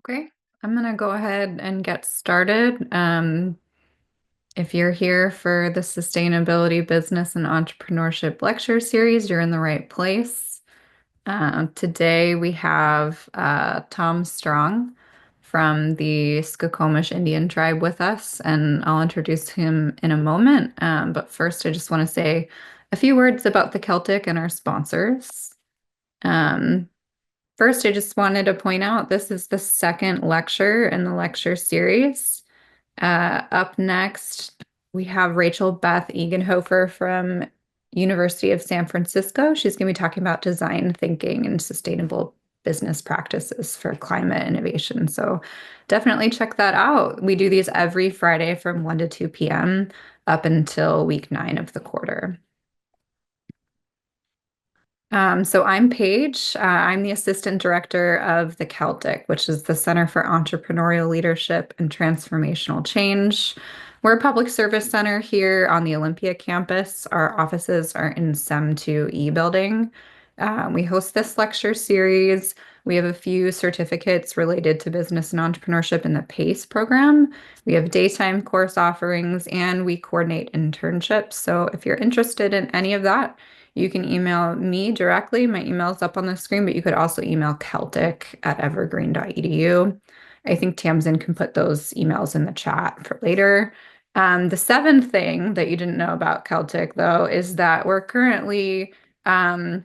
Okay, I'm gonna go ahead and get started. If you're here for the Sustainability Business and Entrepreneurship Lecture Series, you're in the right place. Today we have Tom Strong from the Skokomish Indian tribe with us, and I'll introduce him in a moment. But first, I just want to say a few words about the Celtic and our sponsors. Um, First, I just wanted to point out this is the second lecture in the lecture series. Up next, we have Rachel Beth Egenhofer from University of San Francisco. She's going to be talking about design thinking and sustainable business practices for climate innovation. So definitely check that out. We do these every Friday from 1 to 2 p.m. up until week 9 of the quarter. So I'm Paige. I'm the assistant director of the Celtic, which is the Center for Entrepreneurial Leadership and Transformational Change. We're a public service center here on the Olympia campus. Our offices are in SEM 2E building. We host this lecture series. We have a few certificates related to business and entrepreneurship in the PACE program. We have daytime course offerings and we coordinate internships. So if you're interested in any of that, you can email me directly. My email is up on the screen, but you could also email Celtic@evergreen.edu. I think Tamsin can put those emails in the chat for later. The seventh thing that you didn't know about Celtic, though, is that we're currently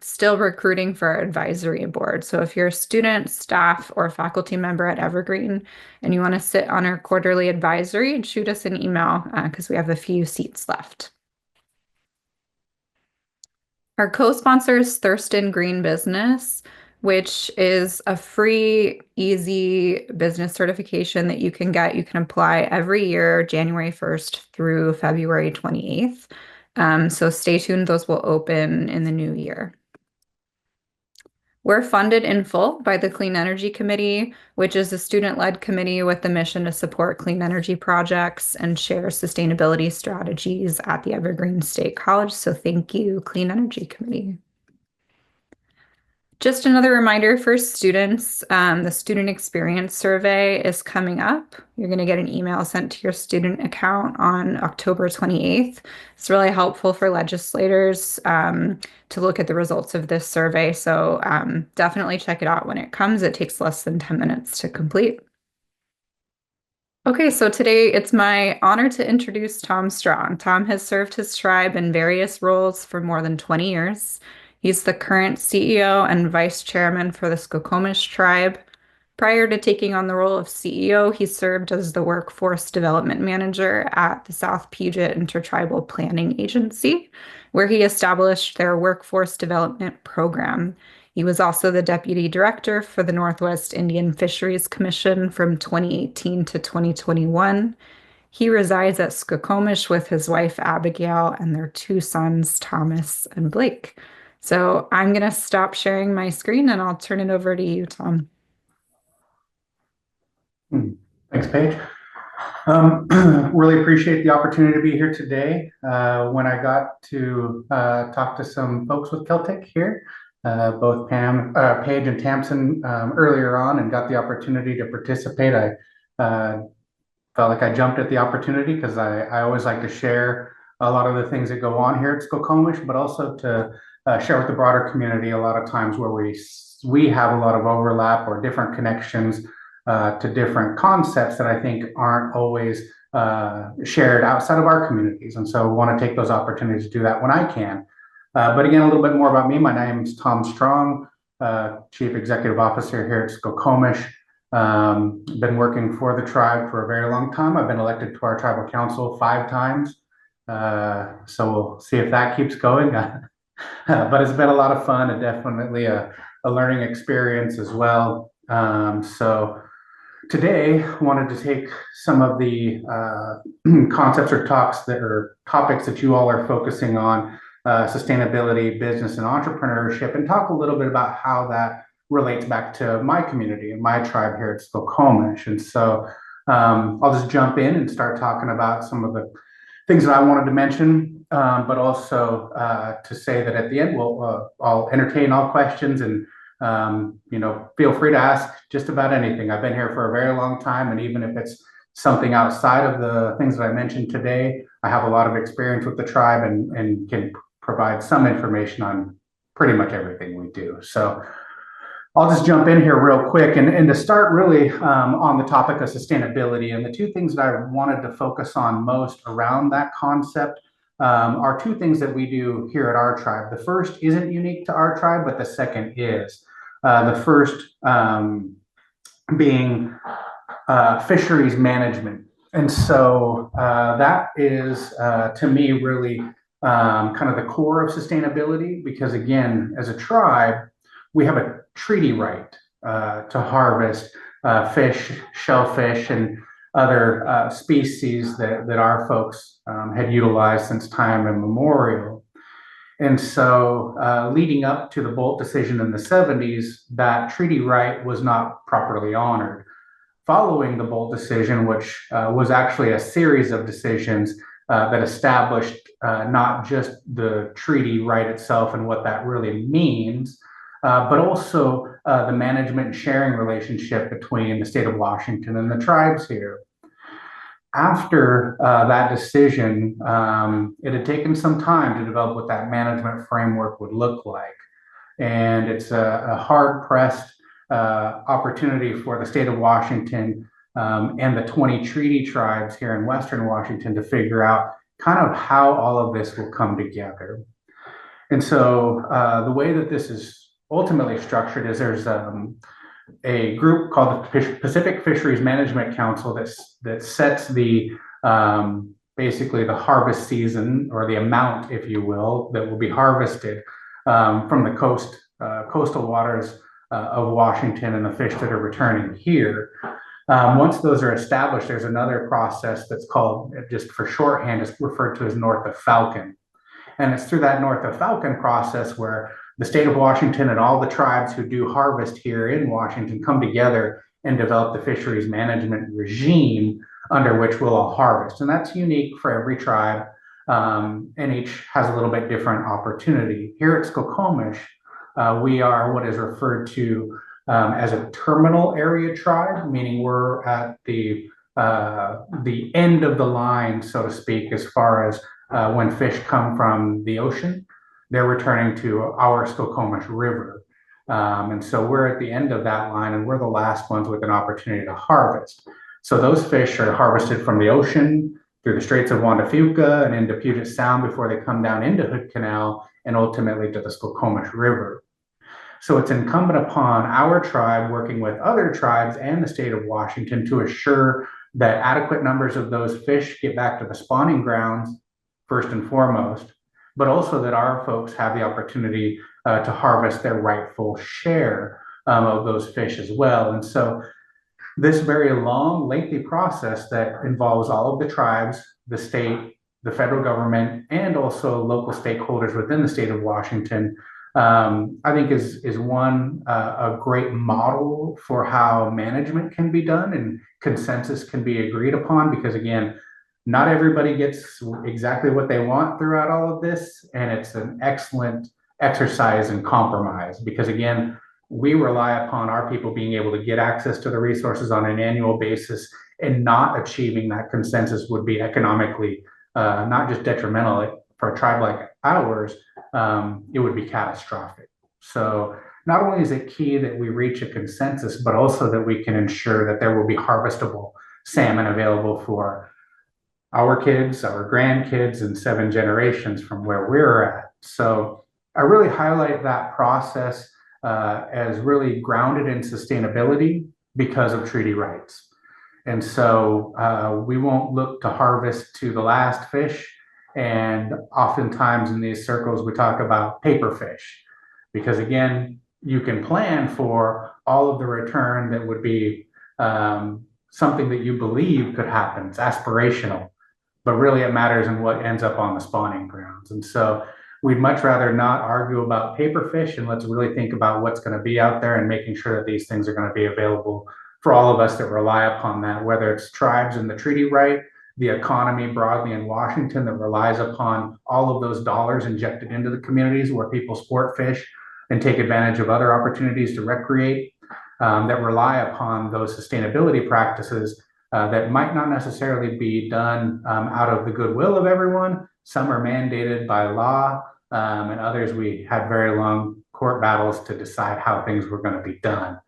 still recruiting for our advisory board. So if you're a student, staff, or faculty member at Evergreen and you want to sit on our quarterly advisory, shoot us an email because we have a few seats left. Our co-sponsor is Thurston Green Business, which is a free, easy business certification that you can get. You can apply every year, January 1st through February 28th. So stay tuned, those will open in the new year. We're funded in full by the Clean Energy Committee, which is a student-led committee with the mission to support clean energy projects and share sustainability strategies at the Evergreen State College. So thank you, Clean Energy Committee. Just another reminder for students, the student experience survey is coming up. You're going to get an email sent to your student account on October 28th. It's really helpful for legislators to look at the results of this survey. So definitely check it out when it comes. It takes less than 10 minutes to complete. Okay, so today it's my honor to introduce Tom Strong. Tom has served his tribe in various roles for more than 20 years. He's the current CEO and vice chairman for the Skokomish tribe. Prior to taking on the role of CEO, he served as the workforce development manager at the South Puget Intertribal Planning Agency, where he established their workforce development program. He was also the deputy director for the Northwest Indian Fisheries Commission from 2018 to 2021. He resides at Skokomish with his wife Abigail and their two sons, Thomas and Blake. So I'm going to stop sharing my screen and I'll turn it over to you, Tom. Thanks, Paige. Really appreciate the opportunity to be here today. When I got to talk to some folks with Celtic here, both Paige and Tamsin earlier on, and got the opportunity to participate, I felt like I jumped at the opportunity because I always like to share a lot of the things that go on here at Skokomish, but also to share with the broader community a lot of times where we have a lot of overlap or different connections to different concepts that I think aren't always shared outside of our communities. And so I want to take those opportunities to do that when I can. But again, a little bit more about me. My name is Tom Strong, Chief Executive Officer here at Skokomish. Been working for the tribe for a very long time. I've been elected to our tribal council 5 times. So we'll see if that keeps going. But it's been a lot of fun and definitely a learning experience as well. So today, I wanted to take some of the concepts or topics that you all are focusing on, sustainability, business, and entrepreneurship, and talk a little bit about how that relates back to my community and my tribe here at Skokomish. And so I'll just jump in and start talking about some of the things that I wanted to mention, but also to say that at the end, I'll entertain all questions and feel free to ask just about anything. I've been here for a very long time, and even if it's something outside of the things that I mentioned today, I have a lot of experience with the tribe and can provide some information on pretty much everything we do. So I'll just jump in here real quick and to start really on the topic of sustainability. And the two things that I wanted to focus on most around that concept are two things that we do here at our tribe. The first isn't unique to our tribe, but the second is. The first being fisheries management. And so that is, to me, really kind of the core of sustainability, because again, as a tribe, we have a treaty right to harvest fish, shellfish, and other species that our folks had utilized since time immemorial. And so, leading up to the Bolt decision in the 70s, that treaty right was not properly honored. Following the Bolt decision, which was actually a series of decisions that established not just the treaty right itself and what that really means, but also the management and sharing relationship between the state of Washington and the tribes here. After that decision, it had taken some time to develop what that management framework would look like. And it's a hard-pressed opportunity for the state of Washington and the 20 treaty tribes here in Western Washington to figure out kind of how all of this will come together. And so the way that this is ultimately structured is there's a group called the Pacific Fisheries Management Council that sets the basically the harvest season, or the amount, if you will, that will be harvested from the coastal waters of Washington and the fish that are returning here. Once those are established, there's another process that's called, just for shorthand, is referred to as North of Falcon. And it's through that North of Falcon process where the state of Washington and all the tribes who do harvest here in Washington come together and develop the fisheries management regime under which we'll all harvest. And that's unique for every tribe, and each has a little bit different opportunity. Here at Skokomish, we are what is referred to as a terminal area tribe, meaning we're at the end of the line, so to speak, as far as when fish come from the ocean, they're returning to our Skokomish River. And so we're at the end of that line, and we're the last ones with an opportunity to harvest. So those fish are harvested from the ocean through the Straits of Juan de Fuca and into Puget Sound before they come down into Hood Canal and ultimately to the Skokomish River. So it's incumbent upon our tribe, working with other tribes and the state of Washington, to assure that adequate numbers of those fish get back to the spawning grounds, first and foremost, but also that our folks have the opportunity to harvest their rightful share of those fish as well. And so this very long, lengthy process that involves all of the tribes, the state, the federal government, and also local stakeholders within the state of Washington, I think is one a great model for how management can be done and consensus can be agreed upon, because again, not everybody gets exactly what they want throughout all of this, and it's an excellent exercise in compromise, because again, we rely upon our people being able to get access to the resources on an annual basis, and not achieving that consensus would be economically not just detrimental for a tribe like ours, it would be catastrophic. So not only is it key that we reach a consensus, but also that we can ensure that there will be harvestable salmon available for our kids, our grandkids, and 7 generations from where we're at. So I really highlight that process as really grounded in sustainability because of treaty rights. And so we won't look to harvest to the last fish. And oftentimes in these circles, we talk about paper fish, because again, you can plan for all of the return that would be something that you believe could happen. It's aspirational, but really it matters in what ends up on the spawning grounds. And so we'd much rather not argue about paper fish, and let's really think about what's going to be out there and making sure that these things are going to be available for all of us that rely upon that, whether it's tribes in the treaty right, the economy broadly in Washington that relies upon all of those dollars injected into the communities where people sport fish, and take advantage of other opportunities to recreate that rely upon those sustainability practices that might not necessarily be done out of the goodwill of everyone. Some are mandated by law, and others we had very long court battles to decide how things were going to be done.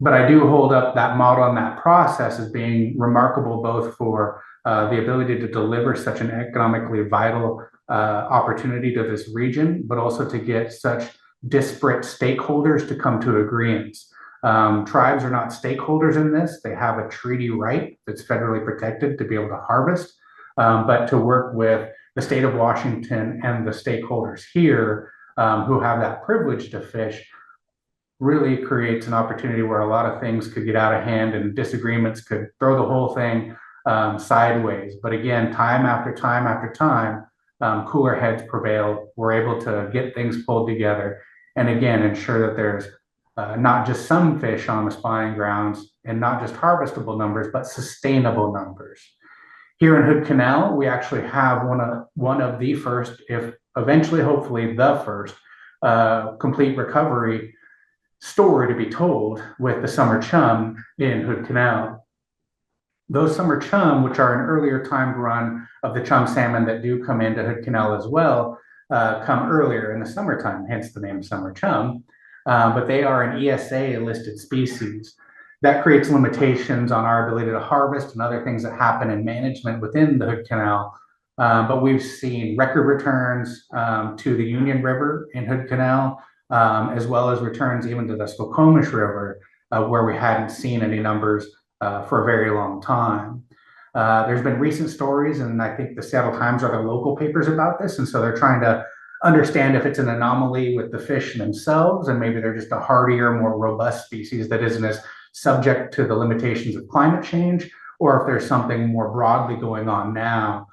But I do hold up that model and that process as being remarkable, both for the ability to deliver such an economically vital opportunity to this region, but also to get such disparate stakeholders to come to agreements. Tribes are not stakeholders in this. They have a treaty right that's federally protected to be able to harvest, but to work with the state of Washington and the stakeholders here who have that privilege to fish really creates an opportunity where a lot of things could get out of hand and disagreements could throw the whole thing sideways. But again, time after time after time, cooler heads prevail. We're able to get things pulled together and again, ensure that there's not just some fish on the spawning grounds and not just harvestable numbers, but sustainable numbers. Here in Hood Canal, we actually have one of the first, if eventually, hopefully the first, complete recovery story to be told with the summer chum in Hood Canal. Those summer chum, which are an earlier timed run of the chum salmon that do come into Hood Canal as well, come earlier in the summertime, hence the name summer chum. But they are an ESA listed species. That creates limitations on our ability to harvest and other things that happen in management within the Hood Canal. But we've seen record returns to the Union River in Hood Canal, as well as returns even to the Skokomish River, where we hadn't seen any numbers for a very long time. There's been recent stories, and I think the Seattle Times are the local papers about this, and so they're trying to understand if it's an anomaly with the fish themselves, and maybe they're just a hardier, more robust species that isn't as subject to the limitations of climate change, or if there's something more broadly going on now.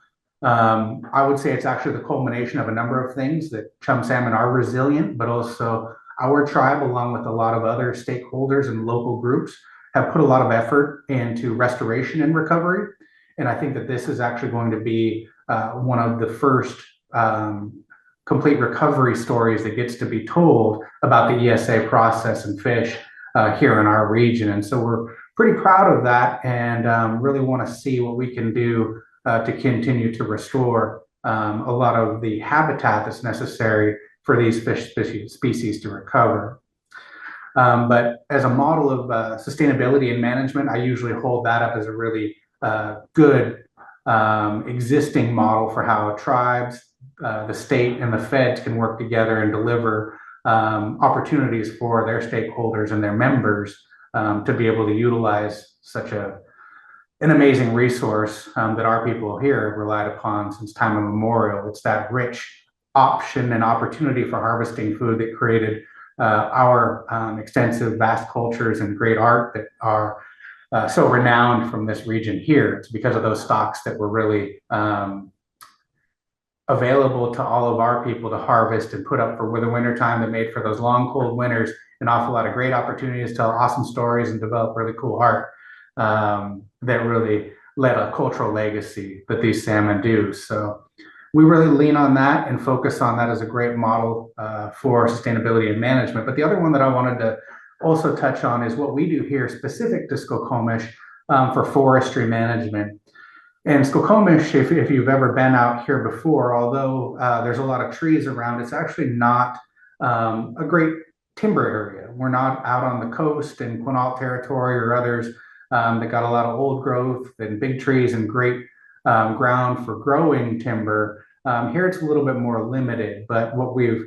I would say it's actually the culmination of a number of things, that chum salmon are resilient, but also our tribe, along with a lot of other stakeholders and local groups, have put a lot of effort into restoration and recovery. And I think that this is actually going to be one of the first complete recovery stories that gets to be told about the ESA process and fish here in our region. And so we're pretty proud of that and really want to see what we can do to continue to restore a lot of the habitat that's necessary for these fish species to recover. But as a model of sustainability and management, I usually hold that up as a really good existing model for how tribes, the state, and the feds can work together and deliver opportunities for their stakeholders and their members to be able to utilize such an amazing resource that our people here have relied upon since time immemorial. It's that rich option and opportunity for harvesting food that created our extensive, vast cultures and great art that are so renowned from this region here. It's because of those stocks that were really available to all of our people to harvest and put up for the winter time that made for those long, cold winters, an awful lot of great opportunities to tell awesome stories and develop really cool art that really led a cultural legacy that these salmon do. So we really lean on that and focus on that as a great model for sustainability and management. But the other one that I wanted to also touch on is what we do here specific to Skokomish for forestry management. And Skokomish, if you've ever been out here before, although there's a lot of trees around, it's actually not a great timber area. We're not out on the coast in Quinault territory or others that got a lot of old growth and big trees and great ground for growing timber. Here it's a little bit more limited, but what we've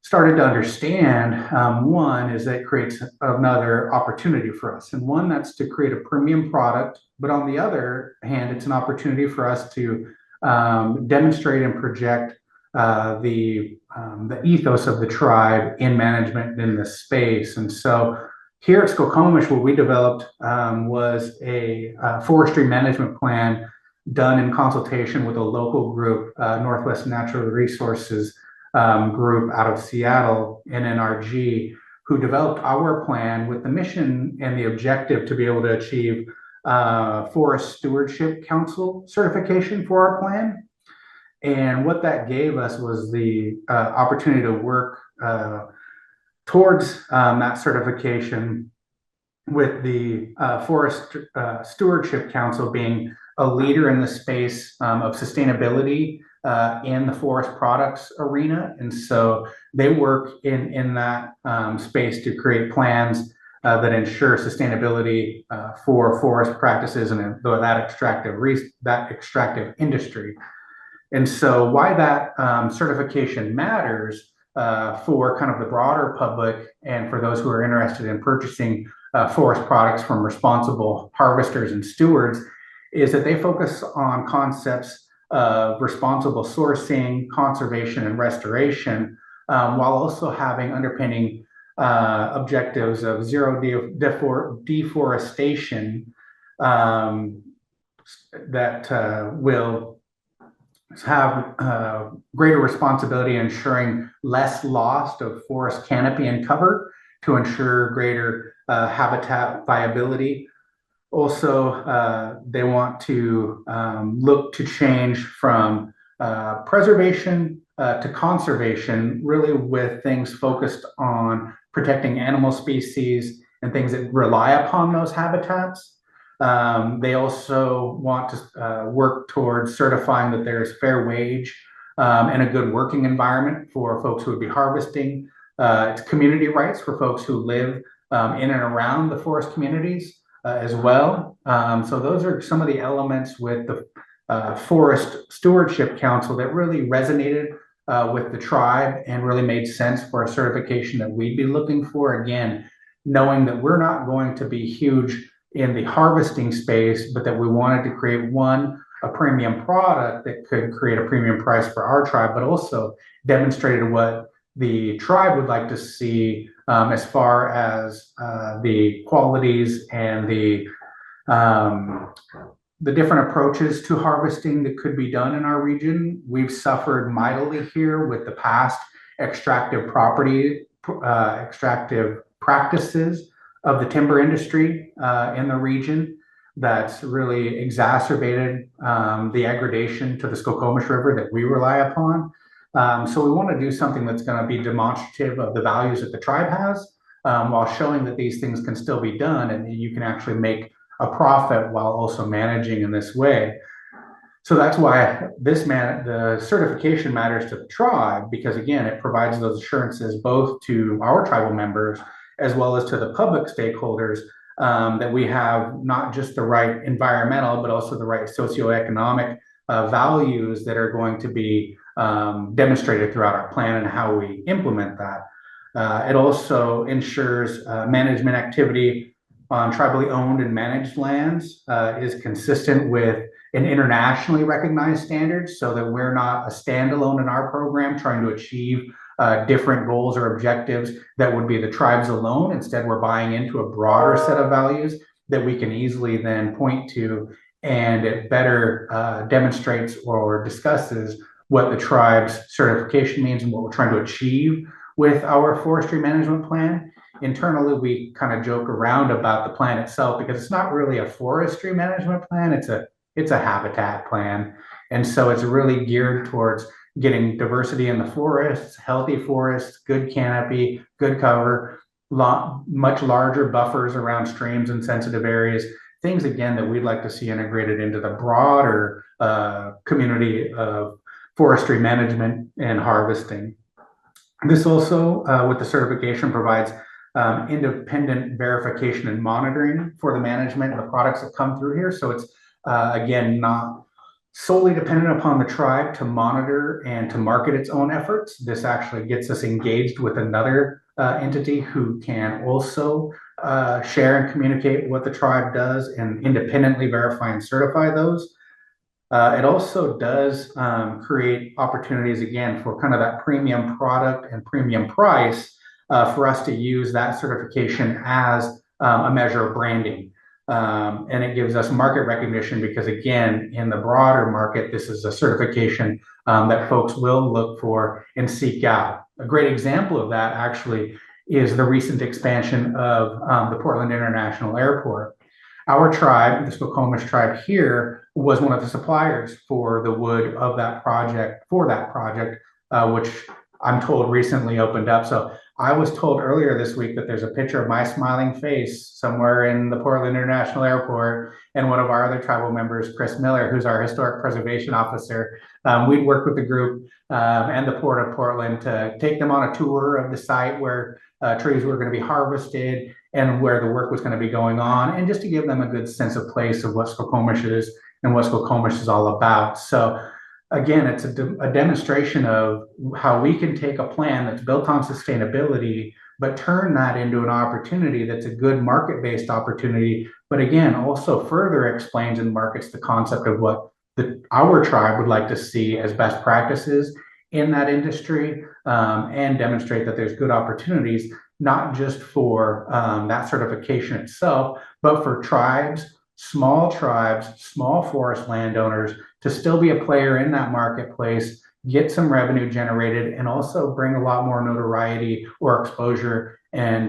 started to understand, one is that it creates another opportunity for us. And one, that's to create a premium product. But on the other hand, it's an opportunity for us to demonstrate and project the ethos of the tribe in management in this space. And so here at Skokomish, what we developed was a forestry management plan done in consultation with a local group, Northwest Natural Resources group out of Seattle, NNRG, who developed our plan with the mission and the objective to be able to achieve Forest Stewardship Council certification for our plan. And what that gave us was the opportunity to work towards that certification, with the Forest Stewardship Council being a leader in the space of sustainability in the forest products arena. And so they work in that space to create plans that ensure sustainability for forest practices and that extractive industry. And so why that certification matters for kind of the broader public and for those who are interested in purchasing forest products from responsible harvesters and stewards is that they focus on concepts of responsible sourcing, conservation, and restoration, while also having underpinning objectives of deforestation that will have greater responsibility in ensuring less loss of forest canopy and cover to ensure greater habitat viability. Also, they want to look to change from preservation to conservation, really with things focused on protecting animal species and things that rely upon those habitats. They also want to work towards certifying that there is fair wage and a good working environment for folks who would be harvesting. It's community rights for folks who live in and around the forest communities as well. So those are some of the elements with the Forest Stewardship Council that really resonated with the tribe and really made sense for a certification that we'd be looking for. Again, knowing that we're not going to be huge in the harvesting space, but that we wanted to create a premium product that could create a premium price for our tribe, but also demonstrated what the tribe would like to see as far as the qualities and the different approaches to harvesting that could be done in our region. We've suffered mightily here with the past extractive practices of the timber industry in the region that's really exacerbated the aggradation to the Skokomish River that we rely upon. So we want to do something that's going to be demonstrative of the values that the tribe has, while showing that these things can still be done and you can actually make a profit while also managing in this way. So that's why the certification matters to the tribe, because again, it provides those assurances both to our tribal members as well as to the public stakeholders that we have not just the right environmental, but also the right socioeconomic values that are going to be demonstrated throughout our plan and how we implement that. It also ensures management activity on tribally owned and managed lands is consistent with an internationally recognized standard, so that we're not a standalone in our program trying to achieve different goals or objectives that would be the tribes alone. Instead, we're buying into a broader set of values that we can easily then point to, and it better demonstrates or discusses what the tribe's certification means and what we're trying to achieve with our forestry management plan. Internally, we kind of joke around about the plan itself because it's not really a forestry management plan, it's a habitat plan. And so it's really geared towards getting diversity in the forests, healthy forests, good canopy, good cover, much larger buffers around streams and sensitive areas, things again that we'd like to see integrated into the broader community of forestry management and harvesting. This also, with the certification, provides independent verification and monitoring for the management of the products that come through here. So it's, again, not solely dependent upon the tribe to monitor and to market its own efforts. This actually gets us engaged with another entity who can also share and communicate what the tribe does and independently verify and certify those. It also does create opportunities, again, for kind of that premium product and premium price for us to use that certification as a measure of branding. And it gives us market recognition because, again, in the broader market, this is a certification that folks will look for and seek out. A great example of that actually is the recent expansion of the Portland International Airport. Our tribe, the Skokomish tribe here, was one of the suppliers for the wood of that project, which I'm told recently opened up. So I was told earlier this week that there's a picture of my smiling face somewhere in the Portland International Airport, and one of our other tribal members, Chris Miller, who's our historic preservation officer. We'd worked with the group and the Port of Portland to take them on a tour of the site where trees were going to be harvested and where the work was going to be going on, and just to give them a good sense of place of what Skokomish is and what Skokomish is all about. So again, it's a demonstration of how we can take a plan that's built on sustainability, but turn that into an opportunity that's a good market-based opportunity. But again, also further explains and markets the concept of what our tribe would like to see as best practices in that industry, and demonstrate that there's good opportunities, not just for that certification itself, but for tribes, small forest landowners to still be a player in that marketplace, get some revenue generated, and also bring a lot more notoriety or exposure and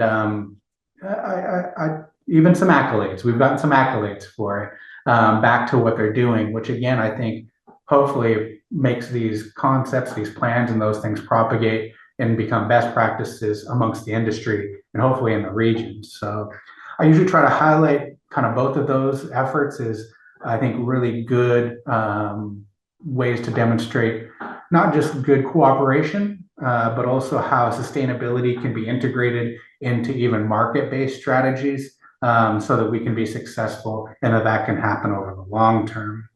even some accolades. We've gotten some accolades for it, back to what they're doing, which again, I think hopefully makes these concepts, these plans, and those things propagate and become best practices amongst the industry and hopefully in the region. So I usually try to highlight kind of both of those efforts as I think really good ways to demonstrate not just good cooperation, but also how sustainability can be integrated into even market-based strategies, so that we can be successful and that can happen over the long term.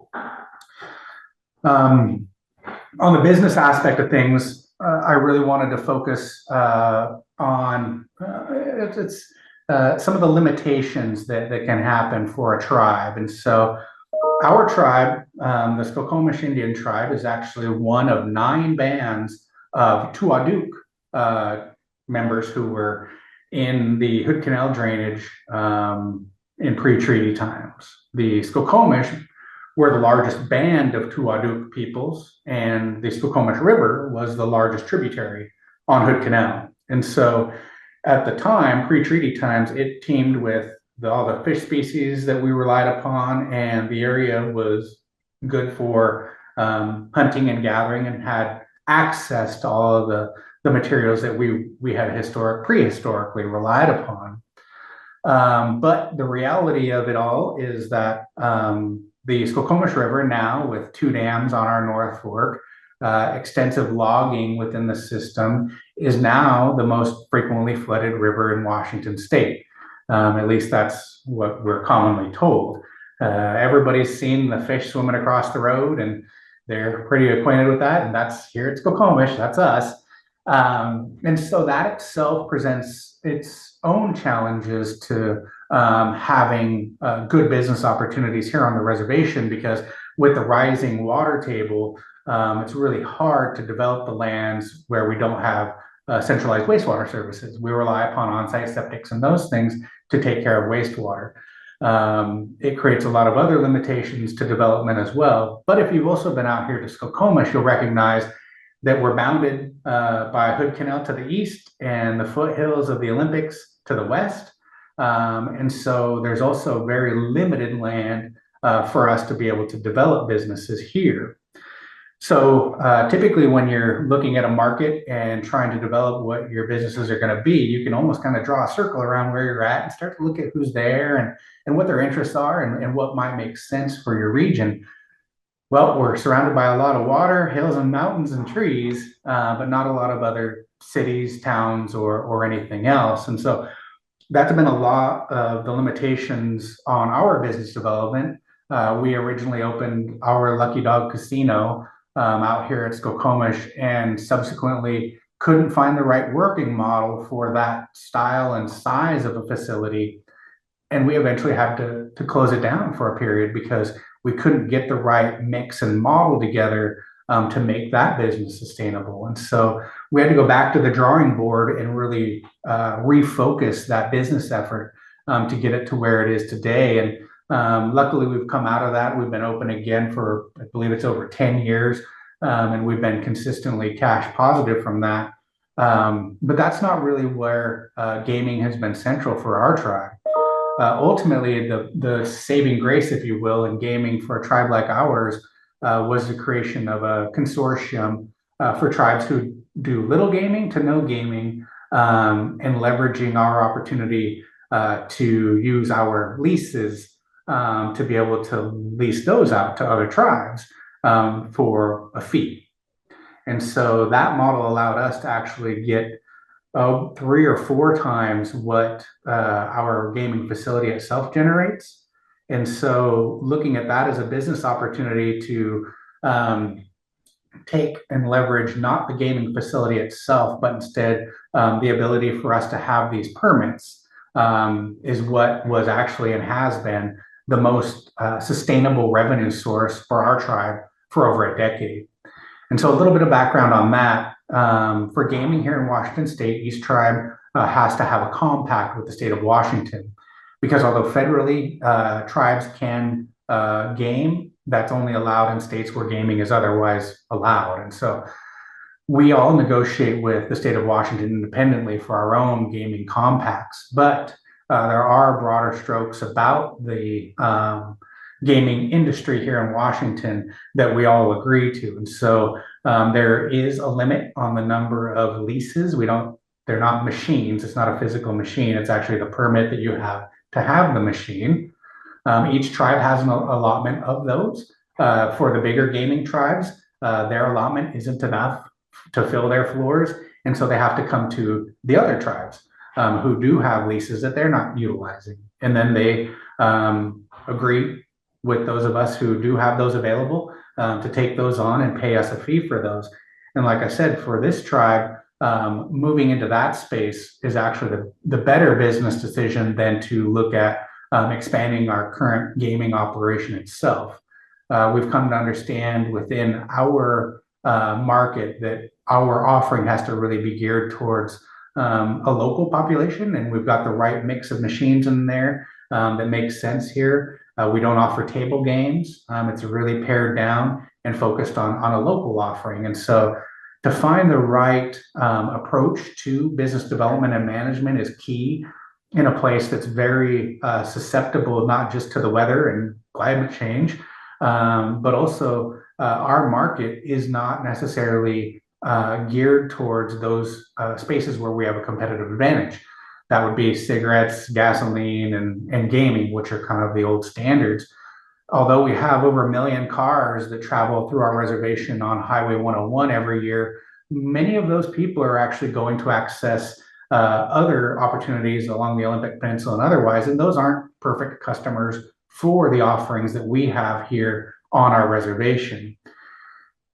On the business aspect of things, I really wanted to focus on some of the limitations that can happen for a tribe. And so our tribe, the Skokomish Indian tribe, is actually one of 9 bands of Tuaduk members who were in the Hood Canal drainage in pre-treaty times. The Skokomish were the largest band of Tuaduk peoples, and the Skokomish River was the largest tributary on Hood Canal. And so at the time, pre-treaty times, it teamed with all the fish species that we relied upon, and the area was good for hunting and gathering, and had access to all of the materials that we had prehistorically relied upon. But the reality of it all is that the Skokomish River now, with 2 dams on our North Fork, extensive logging within the system, is now the most frequently flooded river in Washington state. At least that's what we're commonly told. Everybody's seen the fish swimming across the road, and they're pretty acquainted with that. And that's here at Skokomish, that's us. And so that itself presents its own challenges to having good business opportunities here on the reservation, because with the rising water table, it's really hard to develop the lands where we don't have centralized wastewater services. We rely upon on-site septics and those things to take care of wastewater. It creates a lot of other limitations to development as well. But if you've also been out here to Skokomish, you'll recognize that we're bounded by Hood Canal to the east and the foothills of the Olympics to the west. And so there's also very limited land for us to be able to develop businesses here. So typically when you're looking at a market and trying to develop what your businesses are going to be, you can almost kind of draw a circle around where you're at and start to look at who's there and what their interests are and what might make sense for your region. Well, we're surrounded by a lot of water, hills and mountains and trees, but not a lot of other cities, towns, or anything else. And so that's been a lot of the limitations on our business development. We originally opened our Lucky Dog Casino out here at Skokomish, and subsequently couldn't find the right working model for that style and size of a facility. And we eventually had to close it down for a period because we couldn't get the right mix and model together to make that business sustainable. And so we had to go back to the drawing board and really refocus that business effort to get it to where it is today. And luckily, we've come out of that. We've been open again for, I believe it's over 10 years, and we've been consistently cash positive from that. But that's not really where gaming has been central for our tribe. Ultimately, the saving grace, if you will, in gaming for a tribe like ours was the creation of a consortium for tribes who do little gaming to no gaming, and leveraging our opportunity to use our leases to be able to lease those out to other tribes for a fee. And so that model allowed us to actually get 3 or 4 times what our gaming facility itself generates. And so looking at that as a business opportunity to take and leverage not the gaming facility itself, but instead the ability for us to have these permits is what was actually and has been the most sustainable revenue source for our tribe for over a decade. And so a little bit of background on that. For gaming here in Washington State, each tribe has to have a compact with the state of Washington. Because although federally tribes can game, that's only allowed in states where gaming is otherwise allowed. And so we all negotiate with the state of Washington independently for our own gaming compacts. But there are broader strokes about the gaming industry here in Washington that we all agree to. And so there is a limit on the number of leases. They're not machines. It's not a physical machine. It's actually the permit that you have to have the machine. Each tribe has an allotment of those. For the bigger gaming tribes, their allotment isn't enough to fill their floors. And so they have to come to the other tribes who do have leases that they're not utilizing. And then they agree with those of us who do have those available to take those on and pay us a fee for those. And like I said, for this tribe, moving into that space is actually the better business decision than to look at expanding our current gaming operation itself. We've come to understand within our market that our offering has to really be geared towards a local population, and we've got the right mix of machines in there that makes sense here. We don't offer table games. It's really pared down and focused on a local offering. And so to find the right approach to business development and management is key in a place that's very susceptible, not just to the weather and climate change, but also our market is not necessarily geared towards those spaces where we have a competitive advantage. That would be cigarettes, gasoline, and gaming, which are kind of the old standards. Although we have over 1 million cars that travel through our reservation on Highway 101 every year, many of those people are actually going to access other opportunities along the Olympic Peninsula and otherwise, and those aren't perfect customers for the offerings that we have here on our reservation.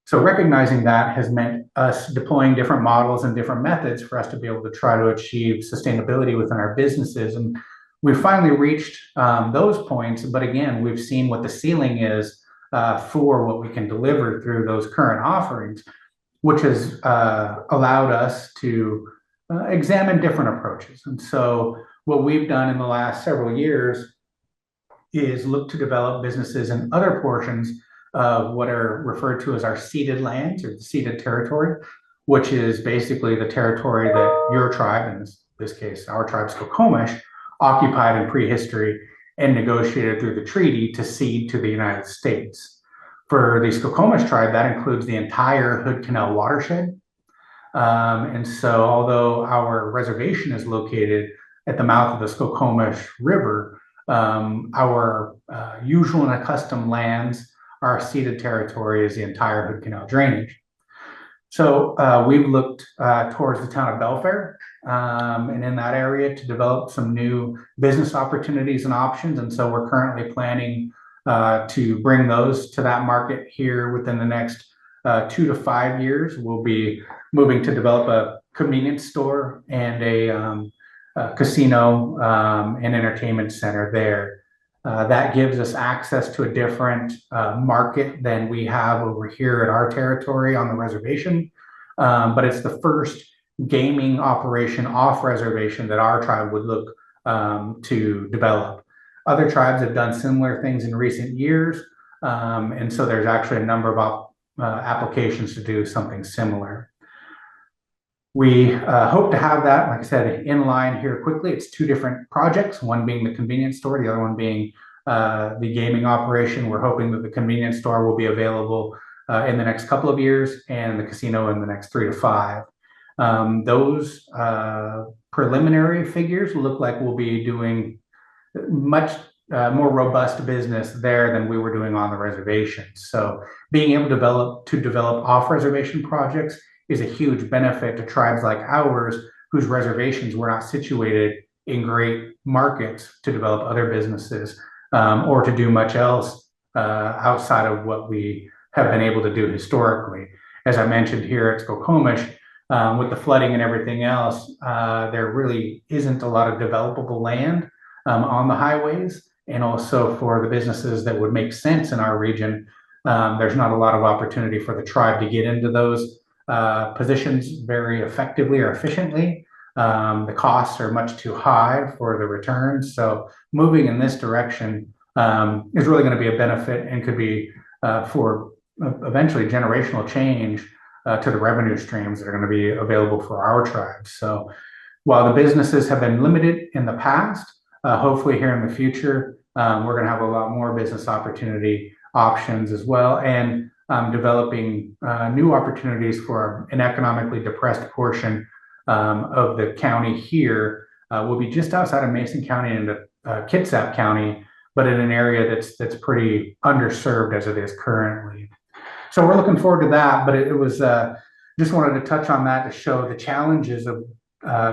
So recognizing that has meant us deploying different models and different methods for us to be able to try to achieve sustainability within our businesses. And we've finally reached those points, but again, we've seen what the ceiling is for what we can deliver through those current offerings, which has allowed us to examine different approaches. And so what we've done in the last several years is look to develop businesses in other portions of what are referred to as our ceded lands or the ceded territory, which is basically the territory that your tribe, in this case, our tribe, Skokomish, occupied in prehistory and negotiated through the treaty to cede to the United States. For the Skokomish tribe, that includes the entire Hood Canal watershed. And so although our reservation is located at the mouth of the Skokomish River, our usual and accustomed lands, our ceded territory is the entire Hood Canal drainage. So we've looked towards the town of Belfair and in that area to develop some new business opportunities and options. And so we're currently planning to bring those to that market here within the next 2 to 5 years. We'll be moving to develop a convenience store and a casino and entertainment center there. That gives us access to a different market than we have over here at our territory on the reservation. But it's the first gaming operation off reservation that our tribe would look to develop. Other tribes have done similar things in recent years. And so there's actually a number of applications to do something similar. We hope to have that, like I said, in line here quickly. It's 2 different projects, one being the convenience store, the other one being the gaming operation. We're hoping that the convenience store will be available in the next couple of years and the casino in the next 3 to 5. Those preliminary figures look like we'll be doing much more robust business there than we were doing on the reservation. So being able to develop off-reservation projects is a huge benefit to tribes like ours, whose reservations were not situated in great markets to develop other businesses or to do much else outside of what we have been able to do historically. As I mentioned here at Skokomish, with the flooding and everything else, there really isn't a lot of developable land on the highways. And also for the businesses that would make sense in our region, there's not a lot of opportunity for the tribe to get into those positions very effectively or efficiently. The costs are much too high for the returns. So moving in this direction is really going to be a benefit and could be for eventually generational change to the revenue streams that are going to be available for our tribes. So while the businesses have been limited in the past, hopefully here in the future, we're going to have a lot more business opportunity options as well, and developing new opportunities for an economically depressed portion of the county here. Will be just outside of Mason County into Kitsap County, but in an area that's pretty underserved as it is currently. So we're looking forward to that, but it was just wanted to touch on that to show the challenges of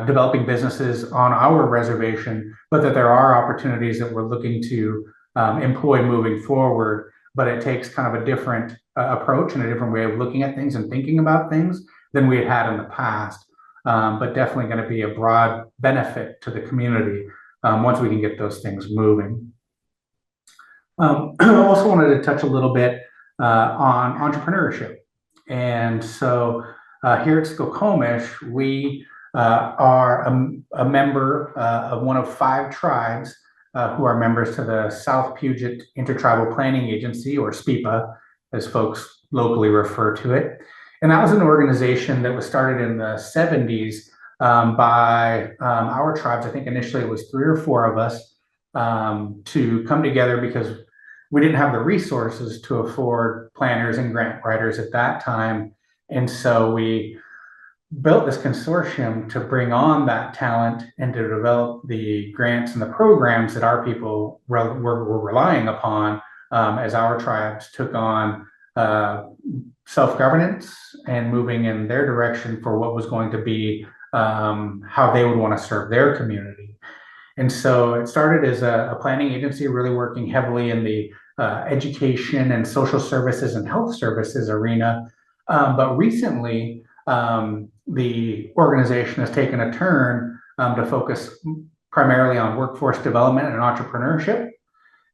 developing businesses on our reservation, but that there are opportunities that we're looking to employ moving forward. But it takes kind of a different approach and a different way of looking at things and thinking about things than we had in the past. But definitely going to be a broad benefit to the community once we can get those things moving. I also wanted to touch a little bit on entrepreneurship. And so here at Skokomish, we are a member of one of 5 tribes who are members to the South Puget Intertribal Planning Agency, or SPIPA, as folks locally refer to it. And that was an organization that was started in the 70s by our tribes. I think initially it was 3 or 4 of us to come together because we didn't have the resources to afford planners and grant writers at that time. And so we built this consortium to bring on that talent and to develop the grants and the programs that our people were relying upon as our tribes took on self-governance and moving in their direction for what was going to be how they would want to serve their community. And so it started as a planning agency, really working heavily in the education and social services and health services arena. But recently, the organization has taken a turn to focus primarily on workforce development and entrepreneurship.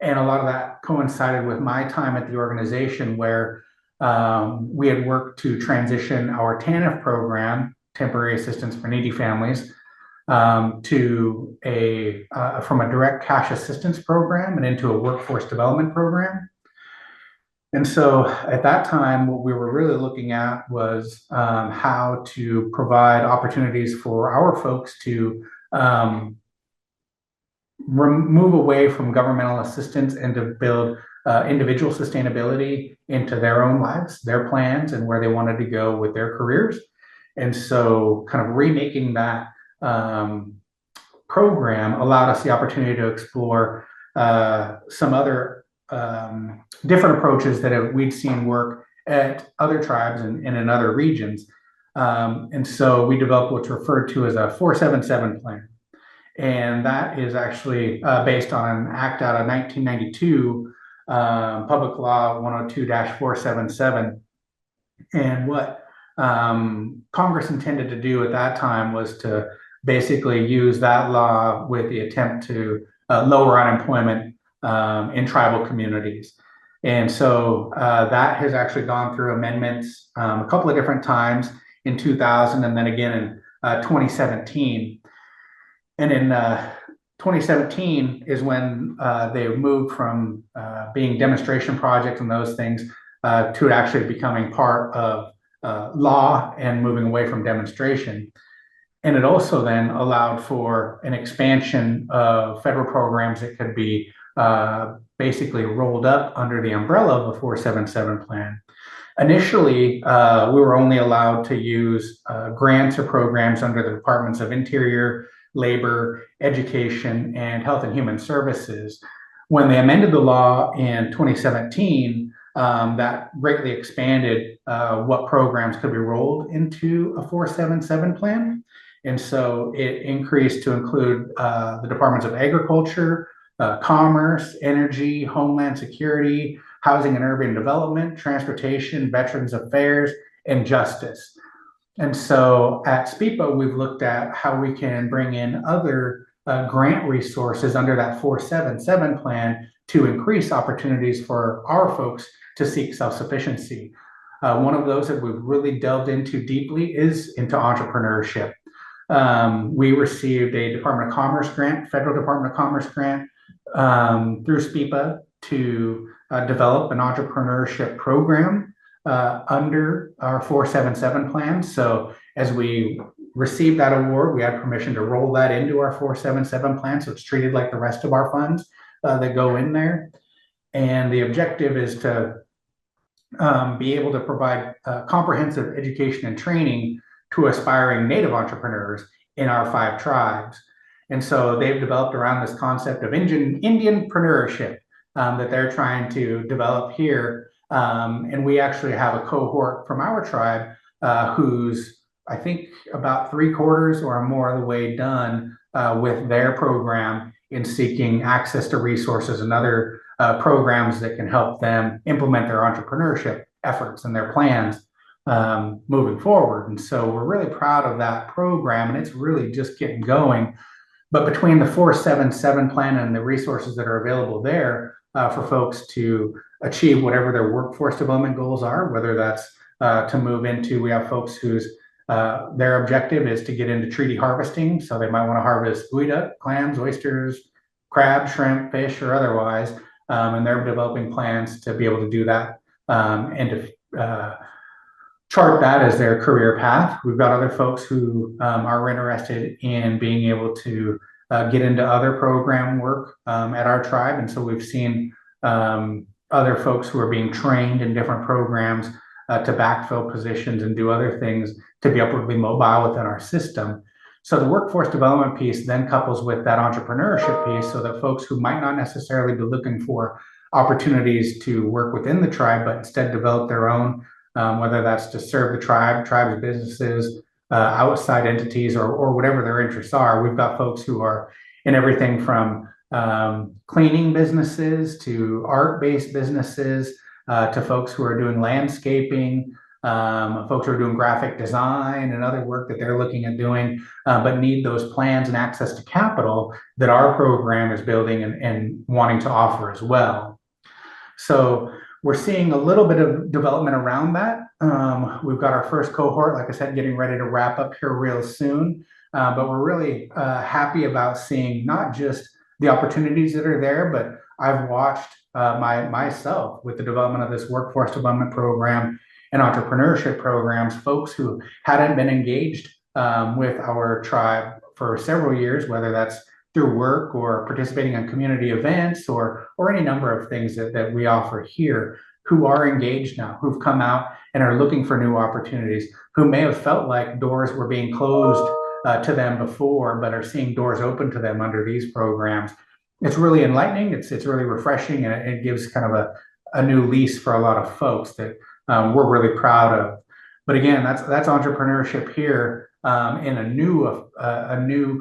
And a lot of that coincided with my time at the organization, where we had worked to transition our TANF program, Temporary Assistance for Needy Families, to from a direct cash assistance program and into a workforce development program. And so at that time, what we were really looking at was how to provide opportunities for our folks to move away from governmental assistance and to build individual sustainability into their own lives, their plans, and where they wanted to go with their careers. And so kind of remaking that program allowed us the opportunity to explore some other different approaches that we'd seen work at other tribes and in other regions. And so we developed what's referred to as a 477 plan. And that is actually based on an act out of 1992, Public Law 102-477. And what Congress intended to do at that time was to basically use that law with the attempt to lower unemployment in tribal communities. And so that has actually gone through amendments a couple of different times in 2000 and then again in 2017. And in 2017 is when they moved from being demonstration projects and those things to actually becoming part of law and moving away from demonstration. And it also then allowed for an expansion of federal programs that could be basically rolled up under the umbrella of the 477 plan. Initially, we were only allowed to use grants or programs under the Departments of Interior, Labor, Education, and Health and Human Services. When they amended the law in 2017, that greatly expanded what programs could be rolled into a 477 plan. And so it increased to include the Departments of Agriculture, Commerce, Energy, Homeland Security, Housing and Urban Development, Transportation, Veterans Affairs, and Justice. And so at SPIPA, we've looked at how we can bring in other grant resources under that 477 plan to increase opportunities for our folks to seek self-sufficiency. One of those that we've really delved into deeply is into entrepreneurship. We received a Department of Commerce grant, Federal Department of Commerce grant through SPIPA to develop an entrepreneurship program under our 477 plan. So as we received that award, we had permission to roll that into our 477 plan. So it's treated like the rest of our funds that go in there. And the objective is to be able to provide comprehensive education and training to aspiring Native entrepreneurs in our 5 tribes. And so they've developed around this concept of Indianpreneurship that they're trying to develop here. And we actually have a cohort from our tribe who's, I think, about 3/4 or more of the way done with their program in seeking access to resources and other programs that can help them implement their entrepreneurship efforts and their plans moving forward. And so we're really proud of that program, and it's really just getting going. But between the 477 plan and the resources that are available there for folks to achieve whatever their workforce development goals are, whether that's to move into, we have folks whose their objective is to get into treaty harvesting. So they might want to harvest geoduck, clams, oysters, crab, shrimp, fish, or otherwise. And they're developing plans to be able to do that and to chart that as their career path. We've got other folks who are interested in being able to get into other program work at our tribe. And so we've seen other folks who are being trained in different programs to backfill positions and do other things to be upwardly mobile within our system. So the workforce development piece then couples with that entrepreneurship piece so that folks who might not necessarily be looking for opportunities to work within the tribe, but instead develop their own, whether that's to serve the tribe's businesses, outside entities, or whatever their interests are. We've got folks who are in everything from cleaning businesses to art-based businesses to folks who are doing landscaping, folks who are doing graphic design and other work that they're looking at doing, but need those plans and access to capital that our program is building and wanting to offer as well. So we're seeing a little bit of development around that. We've got our first cohort, like I said, getting ready to wrap up here real soon. But we're really happy about seeing not just the opportunities that are there, but I've watched myself with the development of this workforce development program and entrepreneurship programs, folks who hadn't been engaged with our tribe for several years, whether that's through work or participating in community events or any number of things that we offer here, who are engaged now, who've come out and are looking for new opportunities, who may have felt like doors were being closed to them before, but are seeing doors open to them under these programs. It's really enlightening. It's really refreshing, and it gives kind of a new lease for a lot of folks that we're really proud of. But again, that's entrepreneurship here in a new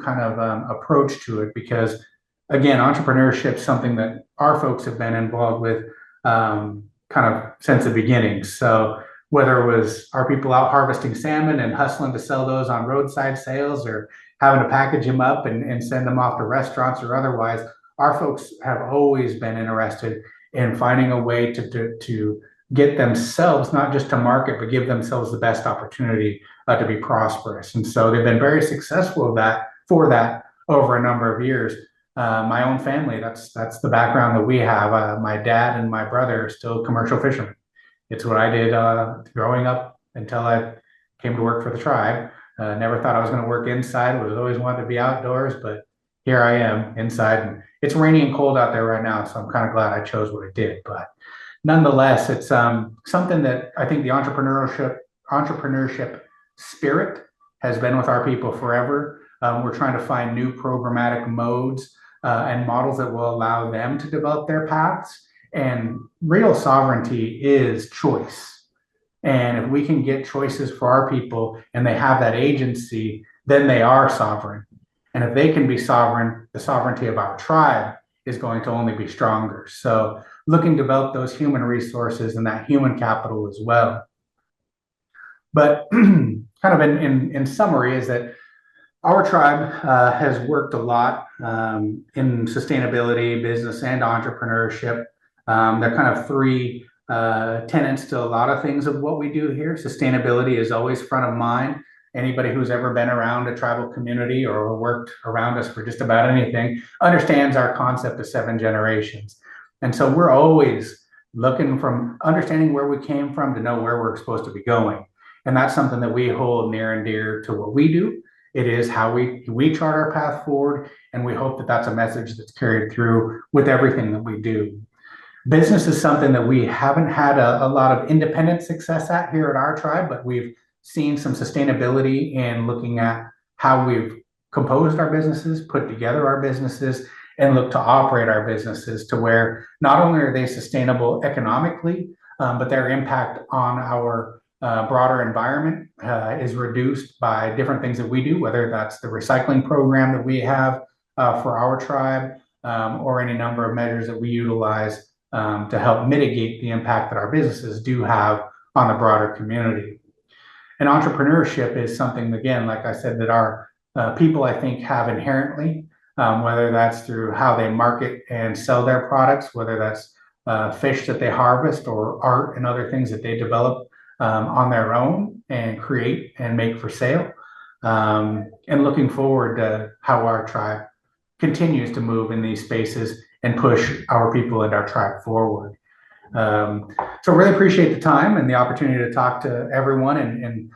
kind of approach to it, because again, entrepreneurship is something that our folks have been involved with kind of since the beginning. So whether it was our people out harvesting salmon and hustling to sell those on roadside sales, or having to package them up and send them off to restaurants or otherwise, our folks have always been interested in finding a way to get themselves, not just to market, but give themselves the best opportunity to be prosperous. And so they've been very successful for that over a number of years. My own family, that's the background that we have. My dad and my brother are still commercial fishermen. It's what I did growing up until I came to work for the tribe. Never thought I was going to work inside. Was always wanted to be outdoors, but here I am inside. And it's rainy and cold out there right now, so I'm kind of glad I chose what I did. But nonetheless, it's something that I think the entrepreneurship spirit has been with our people forever. We're trying to find new programmatic modes and models that will allow them to develop their paths. And real sovereignty is choice. And if we can get choices for our people and they have that agency, then they are sovereign. And if they can be sovereign, the sovereignty of our tribe is going to only be stronger. So looking to develop those human resources and that human capital as well. But kind of in summary is that our tribe has worked a lot in sustainability, business, and entrepreneurship. They're kind of three tenets to a lot of things of what we do here. Sustainability is always front of mind. Anybody who's ever been around a tribal community or worked around us for just about anything understands our concept of 7 generations. And so we're always looking from understanding where we came from to know where we're supposed to be going. And that's something that we hold near and dear to what we do. It is how we chart our path forward, and we hope that that's a message that's carried through with everything that we do. Business is something that we haven't had a lot of independent success at here at our tribe, but we've seen some sustainability in looking at how we've composed our businesses, put together our businesses, and look to operate our businesses to where not only are they sustainable economically, but their impact on our broader environment is reduced by different things that we do, whether that's the recycling program that we have for our tribe, or any number of measures that we utilize to help mitigate the impact that our businesses do have on the broader community. And entrepreneurship is something, again, like I said, that our people, I think, have inherently, whether that's through how they market and sell their products, whether that's fish that they harvest or art and other things that they develop on their own and create and make for sale. And looking forward to how our tribe continues to move in these spaces and push our people and our tribe forward. So really appreciate the time and the opportunity to talk to everyone and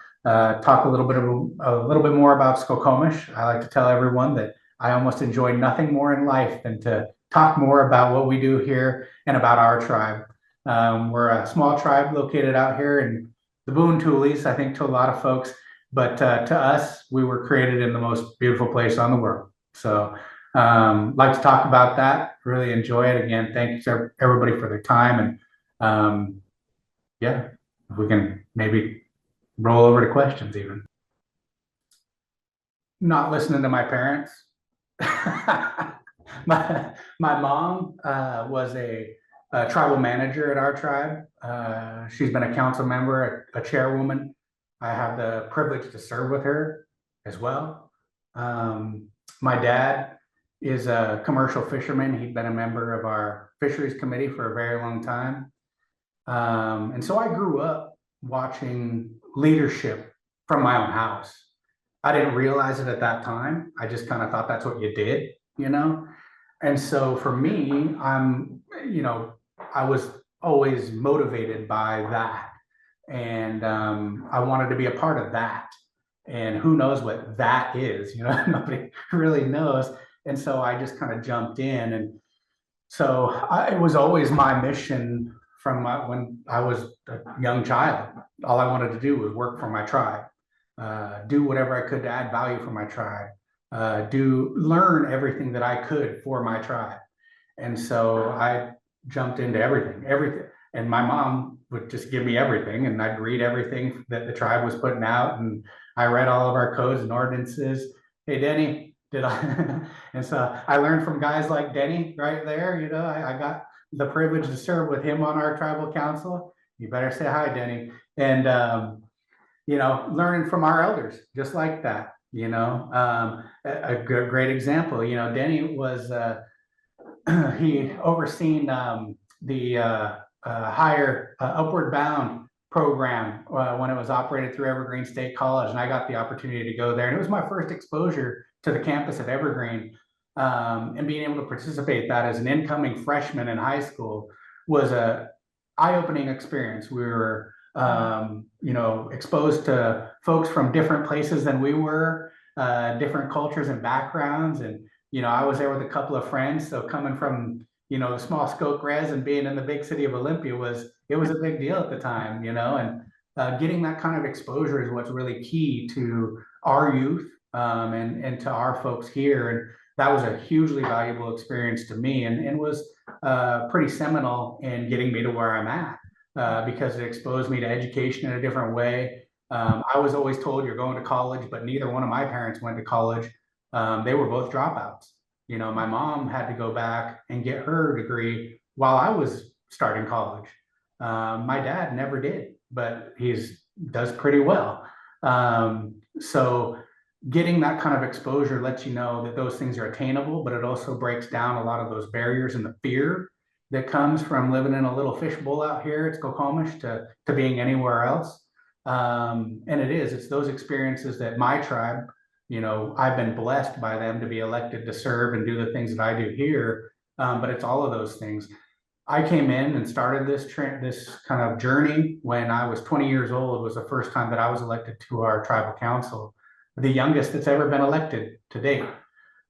talk a little bit more about Skokomish. I like to tell everyone that I almost enjoy nothing more in life than to talk more about what we do here and about our tribe. We're a small tribe located out here in the Boone Toolies, I think to a lot of folks, but to us, we were created in the most beautiful place on the world. So like to talk about that, really enjoy it. Again, thank you to everybody for their time. And yeah, if we can maybe roll over to questions even. Not listening to my parents. my mom was a tribal manager at our tribe. She's been a council member, a chairwoman. I have the privilege to serve with her as well. My dad is a commercial fisherman. He'd been a member of our fisheries committee for a very long time. And so I grew up watching leadership from my own house. I didn't realize it at that time. I just kind of thought that's what you did, you know? And so for me, I was always motivated by that. And I wanted to be a part of that. And who knows what that is, you know, nobody really knows. And so I just kind of jumped in. And so it was always my mission from when I was a young child. All I wanted to do was work for my tribe, do whatever I could to add value for my tribe, learn everything that I could for my tribe. And so I jumped into everything. And my mom would just give me everything, and I'd read everything that the tribe was putting out. And I read all of our codes and ordinances. Hey, Denny, did I? And so I learned from guys like Denny right there. You know, I got the privilege to serve with him on our tribal council. You better say hi, Denny. And, learning from our elders, just like that, a great example, Denny was, he overseen the higher Upward Bound program when it was operated through Evergreen State College. And I got the opportunity to go there. And it was my first exposure to the campus of Evergreen. And being able to participate that as an incoming freshman in high school was a eye-opening experience. We were, exposed to folks from different places than we were, different cultures and backgrounds. And, I was there with a couple of friends. So coming from, the small Skoke res and being in the big city of Olympia it was a big deal at the time, and getting that kind of exposure is what's really key to our youth, and to our folks here. And that was a hugely valuable experience to me, and was pretty seminal in getting me to where I'm at, because it exposed me to education in a different way. I was always told you're going to college, but neither one of my parents went to college. They were both dropouts. My mom had to go back and get her degree while I was starting college. My dad never did, but he's does pretty well. So getting that kind of exposure lets you know that those things are attainable, but it also breaks down a lot of those barriers and the fear that comes from living in a little fishbowl out here at Skokomish to being anywhere else. And it's those experiences that my tribe, I've been blessed by them to be elected to serve and do the things that I do here. But it's all of those things. I came in and started this kind of journey when I was 20 years old. It was the first time that I was elected to our tribal council, the youngest that's ever been elected to date.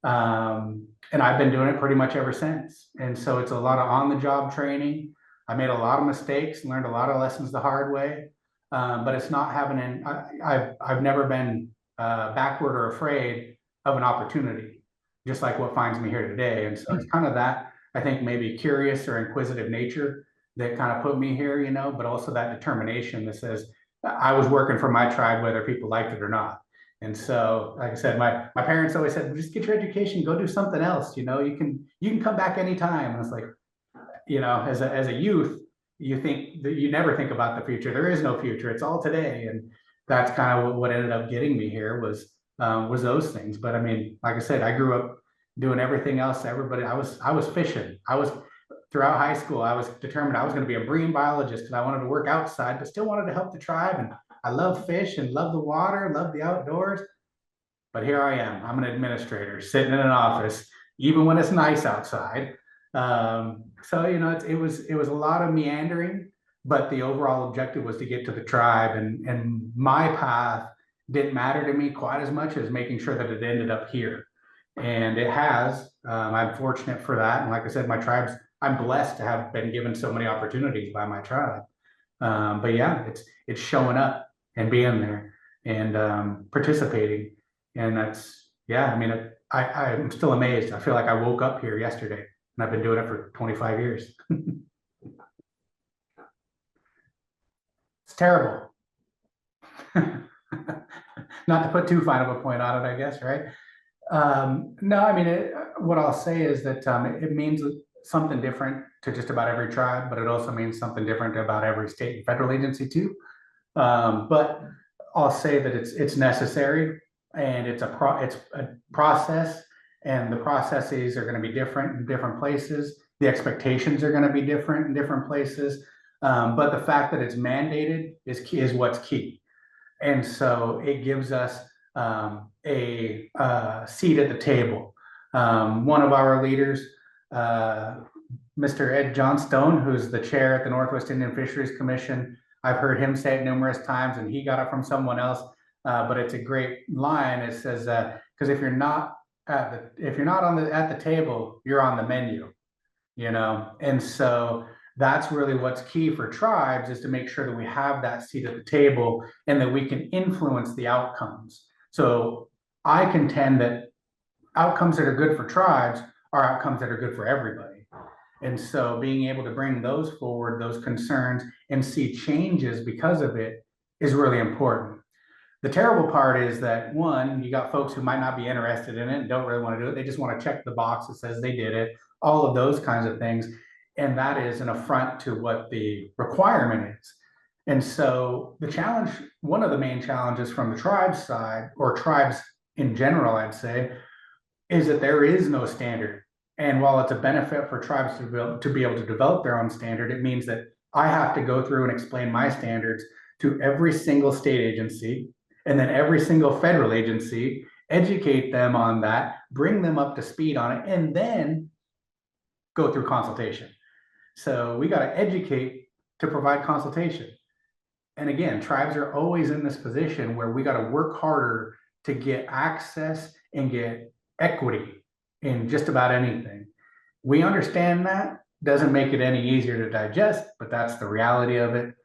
And I've been doing it pretty much ever since. And so it's a lot of on-the-job training. I made a lot of mistakes, learned a lot of lessons the hard way. But it's not having I've never been backward or afraid of an opportunity, just like what finds me here today. And so it's kind of that, I think, maybe curious or inquisitive nature that kind of put me here, but also that determination that says I was working for my tribe, whether people liked it or not. And so, like I said, my parents always said, just get your education, go do something else. You can come back anytime. And it's like, as a youth, you think that you never think about the future. There is no future. It's all today. And that's kind of what ended up getting me here was those things. But I mean, like I said, I grew up doing everything else. Everybody, I was fishing. Throughout high school, I was determined I was going to be a marine biologist because I wanted to work outside, but still wanted to help the tribe. And I love fish and love the water, love the outdoors. But here I am. I'm an administrator sitting in an office, even when it's nice outside. So it was a lot of meandering, but the overall objective was to get to the tribe, and my path didn't matter to me quite as much as making sure that it ended up here, and it has. I'm fortunate for that, and like I said, I'm blessed to have been given so many opportunities by my tribe. But yeah, it's showing up and being there and participating, and that's yeah. I mean, I'm still amazed. I feel like I woke up here yesterday. And I've been doing it for 25 years. It's terrible. Not to put too fine of a point on it, I guess, right? No, I mean, what I'll say is that it means something different to just about every tribe, but it also means something different about every state and federal agency too. But I'll say that it's necessary, and it's a process, and the processes are going to be different in different places. The expectations are going to be different in different places. But the fact that it's mandated is what's key. And so it gives us a seat at the table. One of our leaders, Mr. Ed Johnstone, who's the chair at the Northwest Indian Fisheries Commission, I've heard him say it numerous times, and he got it from someone else. But it's a great line. It says, because if you're not at the table, you're on the menu, and so that's really what's key for tribes, is to make sure that we have that seat at the table and that we can influence the outcomes. So I contend that outcomes that are good for tribes are outcomes that are good for everybody. And so being able to bring those forward, those concerns, and see changes because of it is really important. The terrible part is that, one, you got folks who might not be interested in it and don't really want to do it. They just want to check the box that says they did it, all of those kinds of things. And that is an affront to what the requirement is. And so the challenge, one of the main challenges from the tribes side, or tribes in general, I'd say, is that there is no standard. And while it's a benefit for tribes to be able to develop their own standard, it means that I have to go through and explain my standards to every single state agency, and then every single federal agency, educate them on that, bring them up to speed on it, and then go through consultation. So we got to educate to provide consultation. And again, tribes are always in this position where we got to work harder to get access and get equity in just about anything. We understand that. Doesn't make it any easier to digest, but that's the reality of it.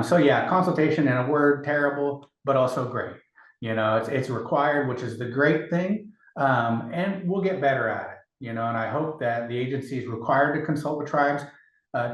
So yeah, consultation in a word, terrible, but also great. It's required, which is the great thing, and we'll get better at it. And I hope that the agencies required to consult with tribes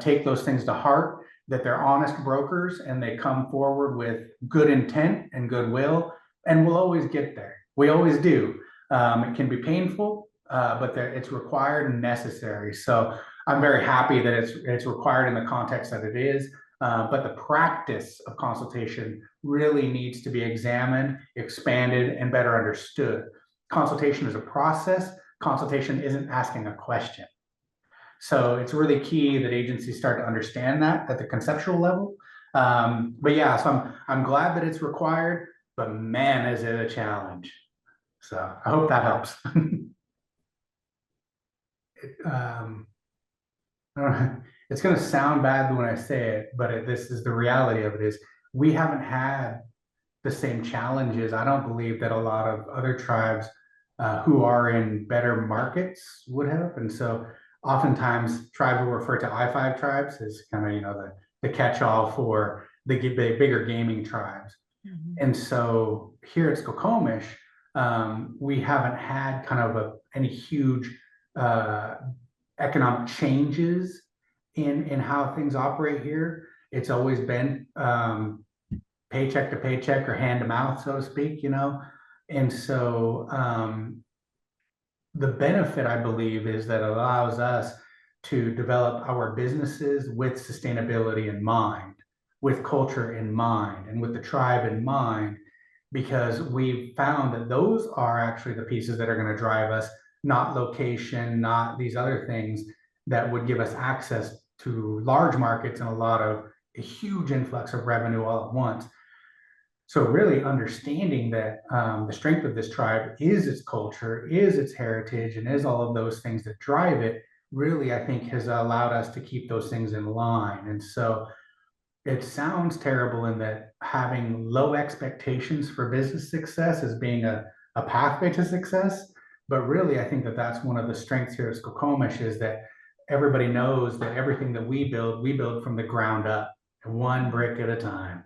take those things to heart, that they're honest brokers and they come forward with good intent and goodwill, and we'll always get there. We always do. It can be painful, but it's required and necessary. So I'm very happy that it's required in the context that it is. But the practice of consultation really needs to be examined, expanded, and better understood. Consultation is a process. Consultation isn't asking a question. So it's really key that agencies start to understand that at the conceptual level. But yeah, so I'm glad that it's required, but man, is it a challenge. So I hope that helps. um, it's going to sound bad when I say it, but this is the reality of it is we haven't had the same challenges. I don't believe that a lot of other tribes who are in better markets would have. And so oftentimes tribes will refer to I-5 tribes as kind of, the catch-all for the bigger gaming tribes. Mm-hmm. And so here at Skokomish, we haven't had kind of any huge economic changes in how things operate here. It's always been paycheck to paycheck or hand to mouth, so to speak, And so the benefit, I believe, is that it allows us to develop our businesses with sustainability in mind, with culture in mind, and with the tribe in mind, because we've found that those are actually the pieces that are going to drive us, not location, not these other things that would give us access to large markets and a huge influx of revenue all at once. So really understanding that the strength of this tribe is its culture, is its heritage, and is all of those things that drive it, really, I think, has allowed us to keep those things in line. And so it sounds terrible in that having low expectations for business success as being a pathway to success. But really, I think that that's one of the strengths here at Skokomish is that everybody knows that everything that we build from the ground up, one brick at a time,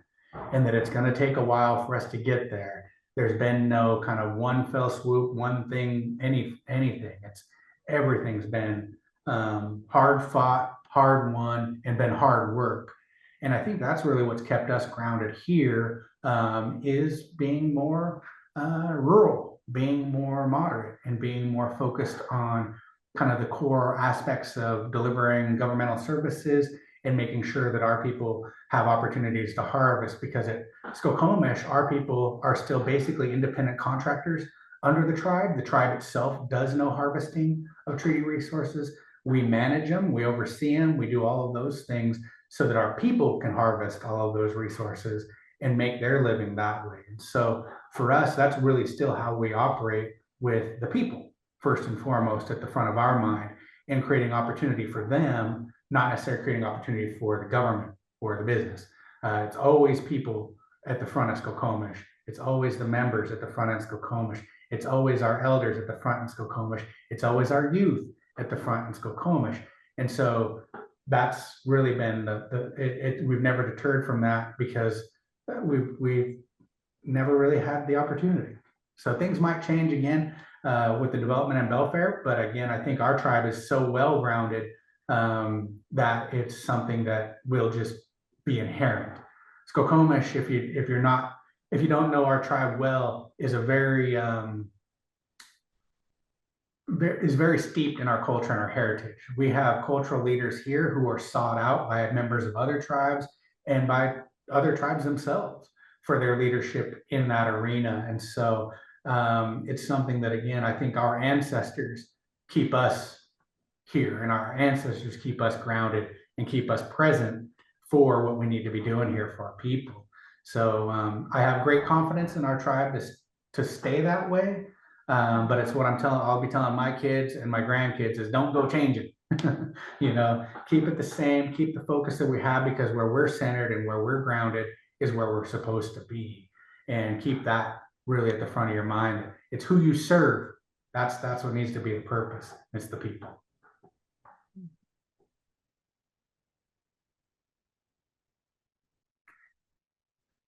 and that it's going to take a while for us to get there. There's been no kind of one fell swoop, one thing, anything. Everything's been hard fought, hard won, and been hard work. And I think that's really what's kept us grounded here, is being more rural, being more moderate, and being more focused on kind of the core aspects of delivering governmental services and making sure that our people have opportunities to harvest. Because at Skokomish, our people are still basically independent contractors under the tribe. The tribe itself does no harvesting of treaty resources. We manage them, we oversee them, we do all of those things so that our people can harvest all of those resources and make their living that way. And so for us, that's really still how we operate, with the people first and foremost at the front of our mind, and creating opportunity for them, not necessarily creating opportunity for the government or the business. It's always people at the front of Skokomish. It's always the members at the front of Skokomish. It's always our elders at the front of Skokomish. It's always our youth at the front of Skokomish. And so that's really been we've never deterred from that, because we've never really had the opportunity. So things might change again with the development in Belfair, but again, I think our tribe is so well rounded that it's something that will just be inherent. Skokomish, if you don't know our tribe well, is very steeped in our culture and our heritage. We have cultural leaders here who are sought out by members of other tribes and by other tribes themselves for their leadership in that arena. And so it's something that, again, I think our ancestors keep us here, and our ancestors keep us grounded and keep us present for what we need to be doing here for our people. So I have great confidence in our tribe to stay that way. But it's what I'll be telling my kids and my grandkids is don't go change it. Keep it the same, keep the focus that we have, because where we're centered and where we're grounded is where we're supposed to be. And keep that really at the front of your mind. It's who you serve. That's what needs to be the purpose. It's the people.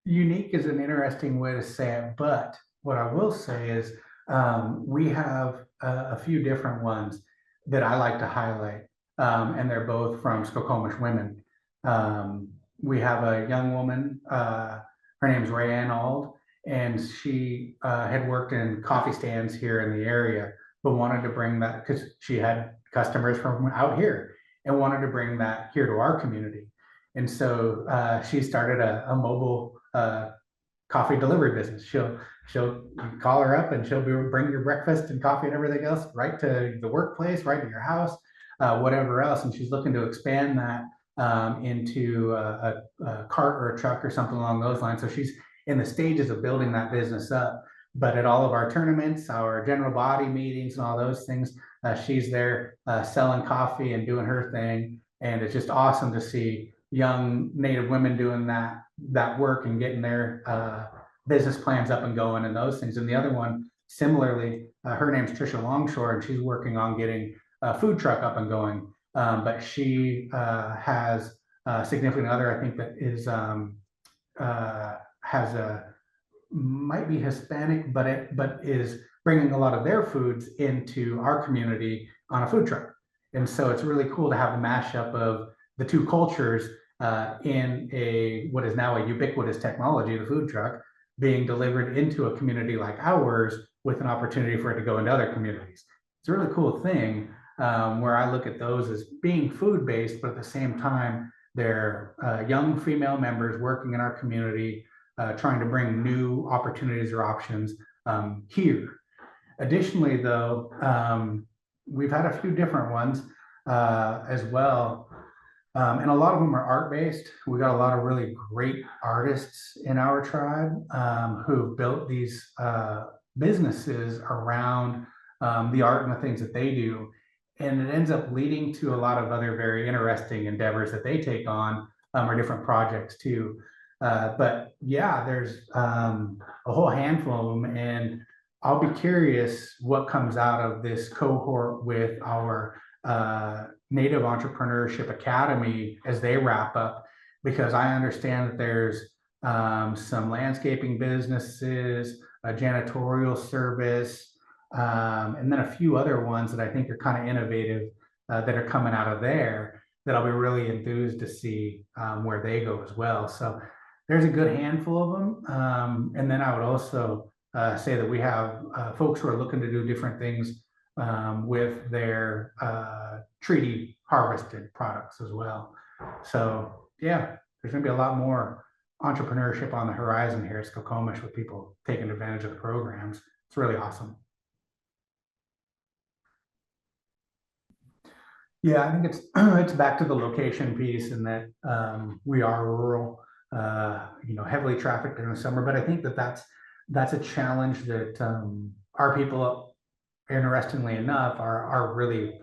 Unique is an interesting way to say it, but what I will say is we have a few different ones that I like to highlight, and they're both from Skokomish women. We have a young woman, her name's Rayanne Ald, and she had worked in coffee stands here in the area, but wanted to bring that because she had customers from out here and wanted to bring that here to our community. And so she started a mobile coffee delivery business. She'll call her up and bring your breakfast and coffee and everything else right to the workplace, right to your house, whatever else. And she's looking to expand that into a cart or a truck or something along those lines. So she's in the stages of building that business up. But at all of our tournaments, our general body meetings, and all those things, she's there selling coffee and doing her thing. And it's just awesome to see young Native women doing that work and getting their business plans up and going and those things. And the other one, similarly, her name's Trisha Longshore, and she's working on getting a food truck up and going. But she has a significant other, I think, that is has a might be Hispanic, but is bringing a lot of their foods into our community on a food truck. And so it's really cool to have the mashup of the two cultures in a what is now a ubiquitous technology, the food truck, being delivered into a community like ours with an opportunity for it to go into other communities. It's a really cool thing where I look at those as being food based, but at the same time, they're young female members working in our community, trying to bring new opportunities or options here. Additionally, though, we've had a few different ones as well. And a lot of them are art based. We got a lot of really great artists in our tribe who've built these businesses around the art and the things that they do. And it ends up leading to a lot of other very interesting endeavors that they take on or different projects too. But yeah, there's a whole handful of them. And I'll be curious what comes out of this cohort with our Native Entrepreneurship Academy as they wrap up, because I understand that there's some landscaping businesses, a janitorial service, and then a few other ones that I think are kind of innovative that are coming out of there that I'll be really enthused to see where they go as well. So there's a good handful of them. And then I would also say that we have folks who are looking to do different things with their treaty harvested products as well. So yeah, there's going to be a lot more entrepreneurship on the horizon here at Skokomish with people taking advantage of the programs. It's really awesome. Yeah, I think it's it's back to the location piece and that we are rural, heavily trafficked during the summer. But I think that that's a challenge that our people, interestingly enough, are really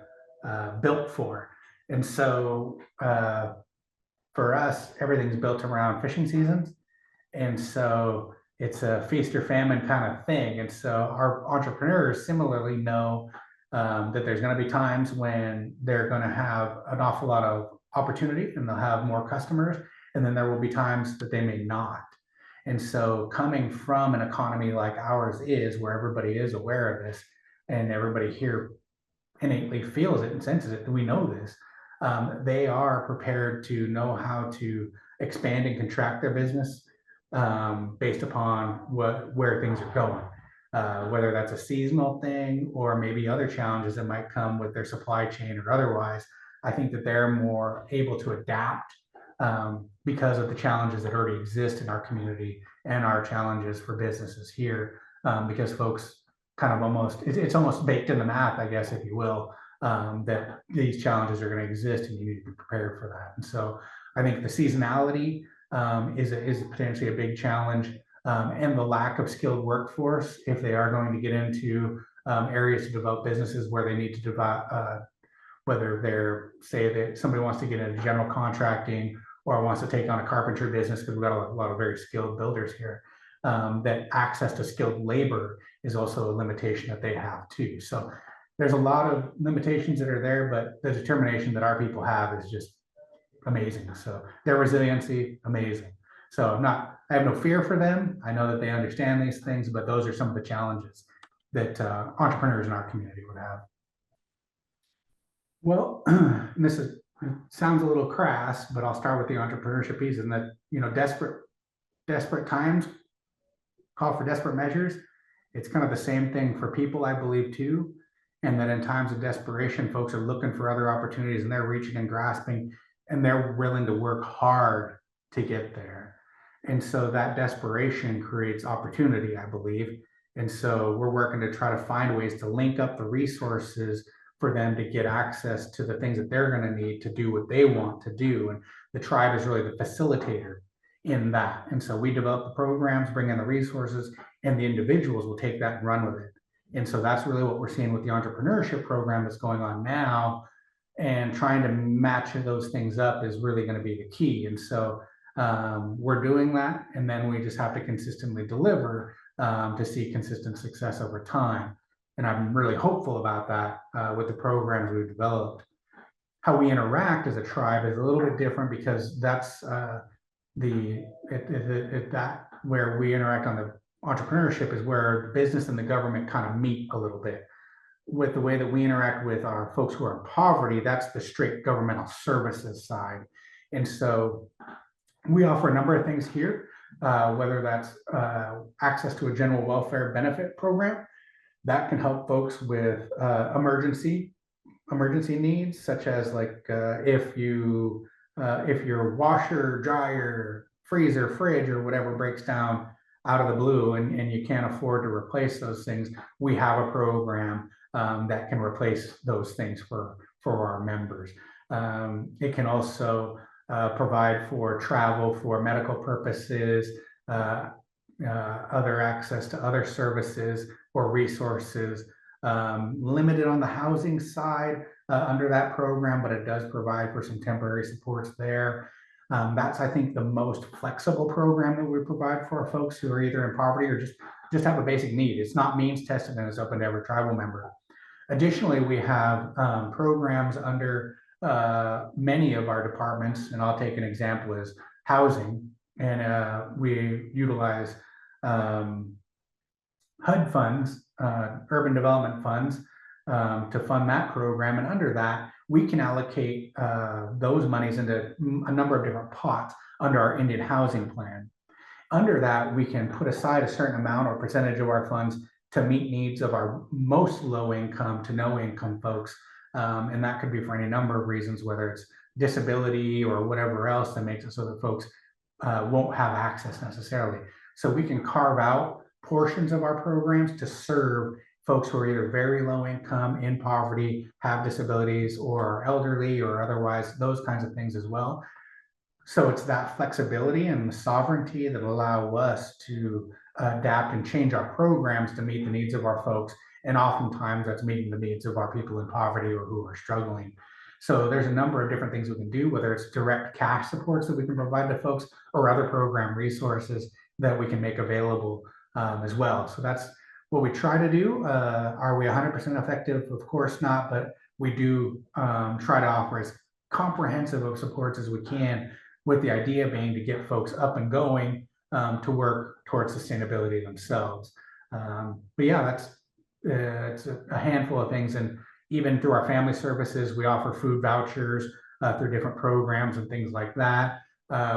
built for. And so for us, everything's built around fishing seasons. And so it's a feast or famine kind of thing. And so our entrepreneurs similarly know that there's going to be times when they're going to have an awful lot of opportunity and they'll have more customers. And then there will be times that they may not. And so coming from an economy like ours is, where everybody is aware of this and everybody here innately feels it and senses it, that we know this, they are prepared to know how to expand and contract their business based upon where things are going. Whether that's a seasonal thing or maybe other challenges that might come with their supply chain or otherwise, I think that they're more able to adapt because of the challenges that already exist in our community and our challenges for businesses here. Because folks kind of it's almost baked in the math, I guess, if you will, that these challenges are going to exist and you need to be prepared for that. And so I think the seasonality is potentially a big challenge, and the lack of skilled workforce if they are going to get into areas to develop businesses where they need to develop, whether they're say that somebody wants to get into general contracting or wants to take on a carpentry business, because we've got a lot of very skilled builders here. That access to skilled labor is also a limitation that they have too. So there's a lot of limitations that are there, but the determination that our people have is just amazing. So their resiliency, amazing. So I have no fear for them. I know that they understand these things, but those are some of the challenges that entrepreneurs in our community would have. Well, sounds a little crass, but I'll start with the entrepreneurship piece, and that desperate times call for desperate measures. It's kind of the same thing for people, I believe, too. And that in times of desperation, folks are looking for other opportunities and they're reaching and grasping and they're willing to work hard to get there. And so that desperation creates opportunity, I believe. And so we're working to try to find ways to link up the resources for them to get access to the things that they're going to need to do what they want to do. And the tribe is really the facilitator in that. And so we develop the programs, bring in the resources, and the individuals will take that and run with it. And so that's really what we're seeing with the entrepreneurship program that's going on now. And trying to match those things up is really going to be the key. And so we're doing that. And then we just have to consistently deliver to see consistent success over time. And I'm really hopeful about that with the programs we've developed. How we interact as a tribe is a little bit different because that's that where we interact on the entrepreneurship is where the business and the government kind of meet a little bit. With the way that we interact with our folks who are in poverty, that's the straight governmental services side. And so we offer a number of things here, whether that's access to a general welfare benefit program that can help folks with emergency needs, such as like if your washer, dryer, freezer, fridge, or whatever breaks down out of the blue and you can't afford to replace those things, we have a program that can replace those things for our members. It can also provide for travel for medical purposes, other access to other services or resources, limited on the housing side under that program, but it does provide for some temporary supports there. That's, I think, the most flexible program that we provide for our folks who are either in poverty or just have a basic need. It's not means tested and it's open to every tribal member. Additionally, we have programs under many of our departments, and I'll take an example as housing, and we utilize HUD funds, urban development funds, to fund that program. And under that, we can allocate those monies into a number of different pots under our Indian housing plan. Under that, we can put aside a certain amount or percentage of our funds to meet needs of our most low income to no income folks. And that could be for any number of reasons, whether it's disability or whatever else that makes it so that folks won't have access necessarily. So we can carve out portions of our programs to serve folks who are either very low income, in poverty, have disabilities, or are elderly, or otherwise those kinds of things as well. So it's that flexibility and the sovereignty that allow us to adapt and change our programs to meet the needs of our folks. And oftentimes that's meeting the needs of our people in poverty or who are struggling. So there's a number of different things we can do, whether it's direct cash supports that we can provide to folks or other program resources that we can make available as well. So that's what we try to do. Are we 100% effective? Of course not, but we do try to offer as comprehensive of supports as we can, with the idea being to get folks up and going to work towards sustainability themselves. But yeah, it's a handful of things. And even through our family services, we offer food vouchers through different programs and things like that.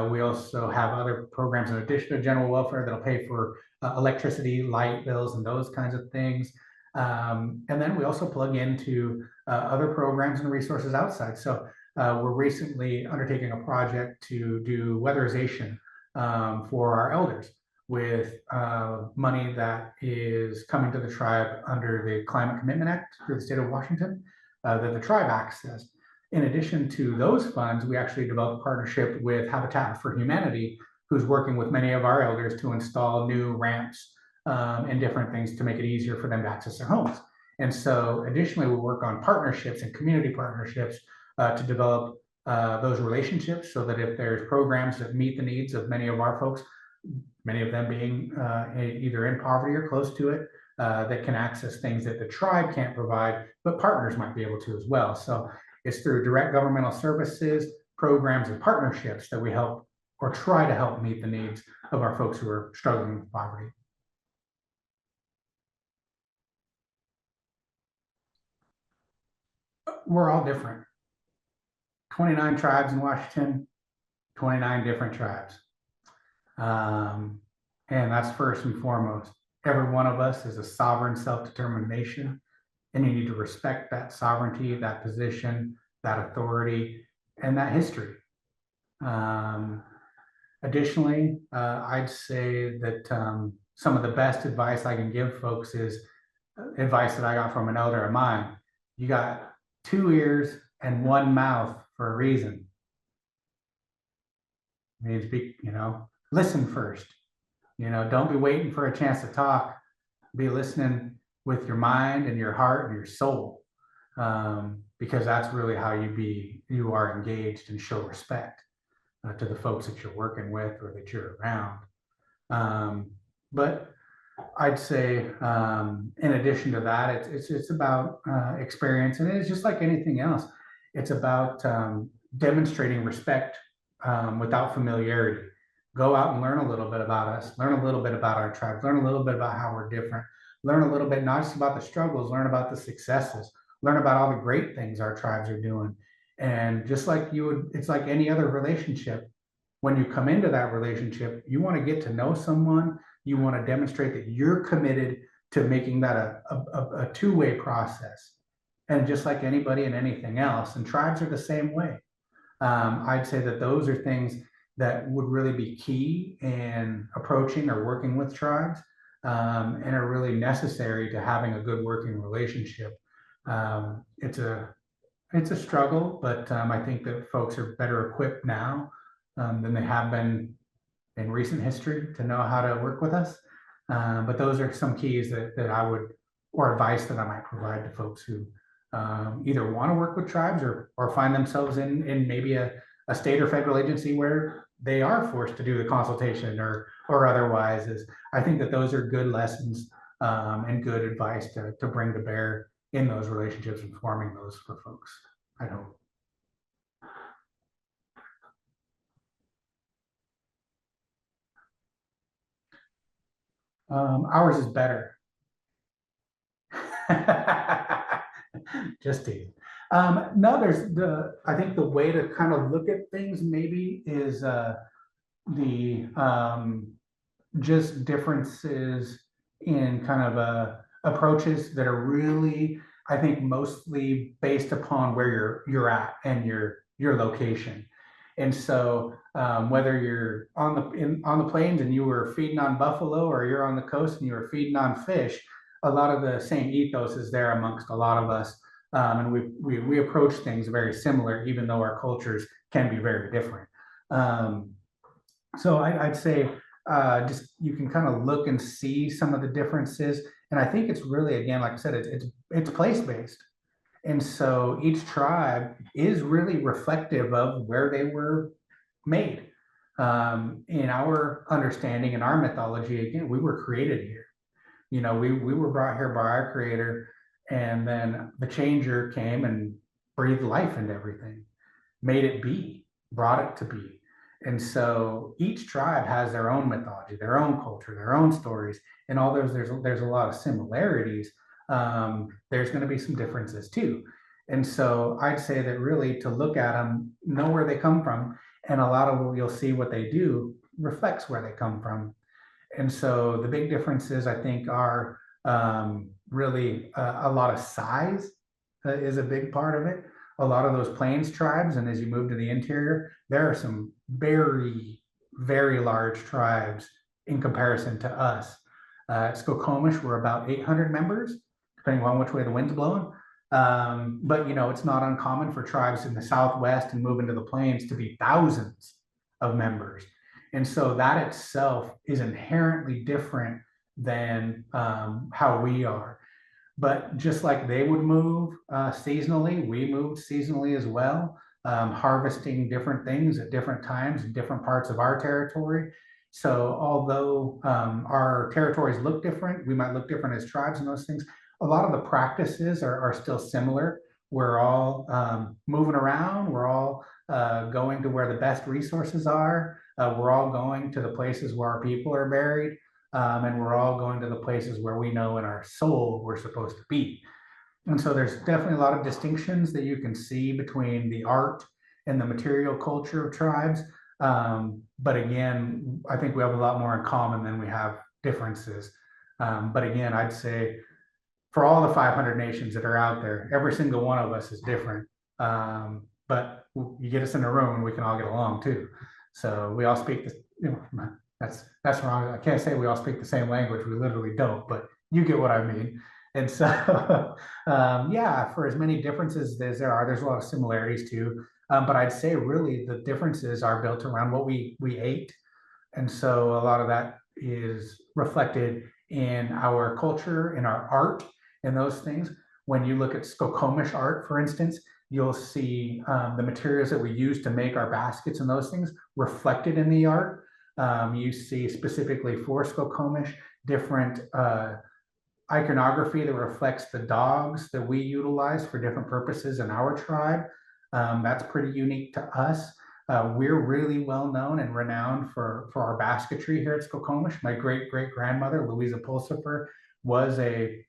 We also have other programs in addition to general welfare that'll pay for electricity, light bills, and those kinds of things. And then we also plug into other programs and resources outside. So we're recently undertaking a project to do weatherization for our elders with money that is coming to the tribe under the Climate Commitment Act through the state of Washington that the tribe accessed. In addition to those funds, we actually developed a partnership with Habitat for Humanity, who's working with many of our elders to install new ramps and different things to make it easier for them to access their homes. And so additionally, we work on partnerships and community partnerships to develop those relationships so that if there's programs that meet the needs of many of our folks, many of them being either in poverty or close to it, that can access things that the tribe can't provide, but partners might be able to as well. So it's through direct governmental services, programs, and partnerships that we help or try to help meet the needs of our folks who are struggling with poverty. We're all different. 29 tribes in Washington, 29 different tribes. Um, and that's first and foremost. Every one of us is a sovereign, self-determined nation, and you need to respect that sovereignty, that position, that authority, and that history. Um, Additionally, I'd say that some of the best advice I can give folks is advice that I got from an elder of mine. You got two ears and one mouth for a reason. It means listen first. Don't be waiting for a chance to talk. Be listening with your mind and your heart and your soul, because that's really how you are engaged and show respect to the folks that you're working with or that you're around. But I'd say, in addition to that, it's about experience, and it's just like anything else. It's about demonstrating respect without familiarity. Go out and learn a little bit about us, learn a little bit about our tribe, learn a little bit about how we're different, learn a little bit not just about the struggles, learn about the successes, learn about all the great things our tribes are doing. And just like it's like any other relationship. When you come into that relationship, you want to get to know someone. You want to demonstrate that you're committed to making that a two-way process. And just like anybody and anything else, and tribes are the same way. I'd say that those are things that would really be key in approaching or working with tribes, and are really necessary to having a good working relationship. It's a struggle, but I think that folks are better equipped now than they have been in recent history to know how to work with us. But those are some keys that I would, or advice that I might provide to folks who either want to work with tribes or find themselves in maybe a state or federal agency where they are forced to do the consultation or otherwise. Is I think that those are good lessons and good advice to bring to bear in those relationships and forming those for folks, I hope. Ours is better. Just teasing. No, I think the way to kind of look at things maybe is the just differences in kind of approaches that are really, I think, mostly based upon where you're at and your location. And so, whether you're on the plains and you were feeding on buffalo, or you're on the coast and you were feeding on fish, a lot of the same ethos is there amongst a lot of us, and we approach things very similar, even though our cultures can be very different. Um, so I'd say just you can kind of look and see some of the differences, and I think it's really, again, like I said, it's place based. And so each tribe is really reflective of where they were made. In our understanding, in our mythology, again, we were created here. We were brought here by our creator, and then the changer came and breathed life into everything, made it be, brought it to be. And so each tribe has their own mythology, their own culture, their own stories, and all there's a lot of similarities. There's going to be some differences too. And so I'd say that really to look at them, know where they come from, and a lot of what you'll see what they do reflects where they come from. And so the big differences, I think, are really a lot of size is a big part of it. A lot of those plains tribes, and as you move to the interior, there are some very, very large tribes in comparison to us. Skokomish, we're about 800 members, depending on which way the wind's blowing. But it's not uncommon for tribes in the Southwest and move into the plains to be thousands of members. And so that itself is inherently different than how we are. But just like they would move seasonally, we moved seasonally as well, harvesting different things at different times in different parts of our territory. So although our territories look different, we might look different as tribes and those things, a lot of the practices are still similar. We're all moving around. We're all going to where the best resources are. We're all going to the places where our people are buried, and we're all going to the places where we know in our soul we're supposed to be. And so there's definitely a lot of distinctions that you can see between the art and the material culture of tribes. But again, I think we have a lot more in common than we have differences. But again, I'd say for all the 500 nations that are out there, every single one of us is different. But you get us in a room and we can all get along too. So we all speak this, that's wrong. I can't say we all speak the same language. We literally don't, but you get what I mean. And so, yeah, for as many differences as there are, there's a lot of similarities too. But I'd say really the differences are built around what we ate. And so a lot of that is reflected in our culture, in our art, and those things. When you look at Skokomish art, for instance, you'll see the materials that we use to make our baskets and those things reflected in the art. You see specifically for Skokomish different iconography that reflects the dogs that we utilize for different purposes in our tribe. That's pretty unique to us. We're really well known and renowned for our basketry here at Skokomish. My great great grandmother, Louisa Pulsifer, was a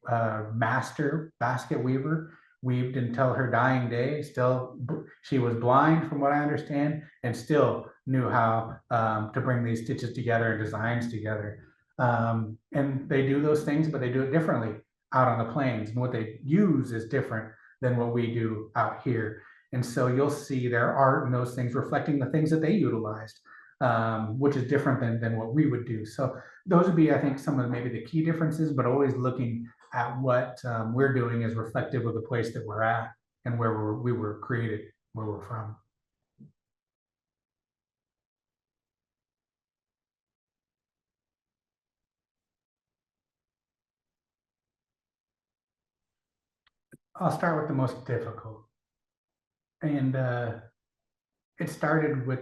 master basket weaver, weaved until her dying day. Still, she was blind from what I understand, and still knew how to bring these stitches together and designs together. And they do those things, but they do it differently out on the plains. And what they use is different than what we do out here. And so you'll see their art and those things reflecting the things that they utilized, which is different than what we would do. So those would be, I think, some of maybe the key differences, but always looking at what we're doing is reflective of the place that we're at and where we were created, where we're from. I'll start with the most difficult. And it started with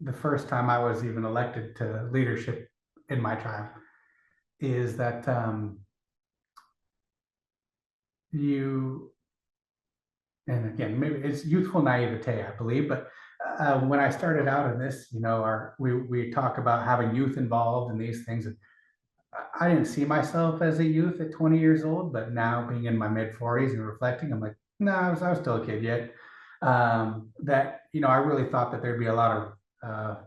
the first time I was even elected to leadership in my tribe, is that you, and again, maybe it's youthful naivete, I believe, but when I started out in this, we talk about having youth involved in these things. And I didn't see myself as a youth at 20 years old, but now being in my mid 40s and reflecting, I'm like, no, I was still a kid yet. I really thought that there'd be a lot of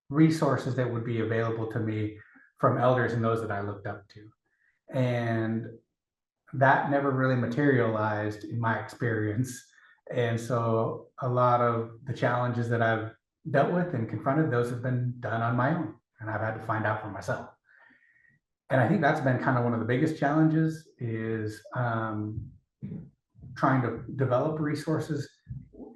resources that would be available to me from elders and those that I looked up to. And that never really materialized in my experience. And so a lot of the challenges that I've dealt with and confronted, those have been done on my own. And I've had to find out for myself. And I think that's been kind of one of the biggest challenges is trying to develop resources.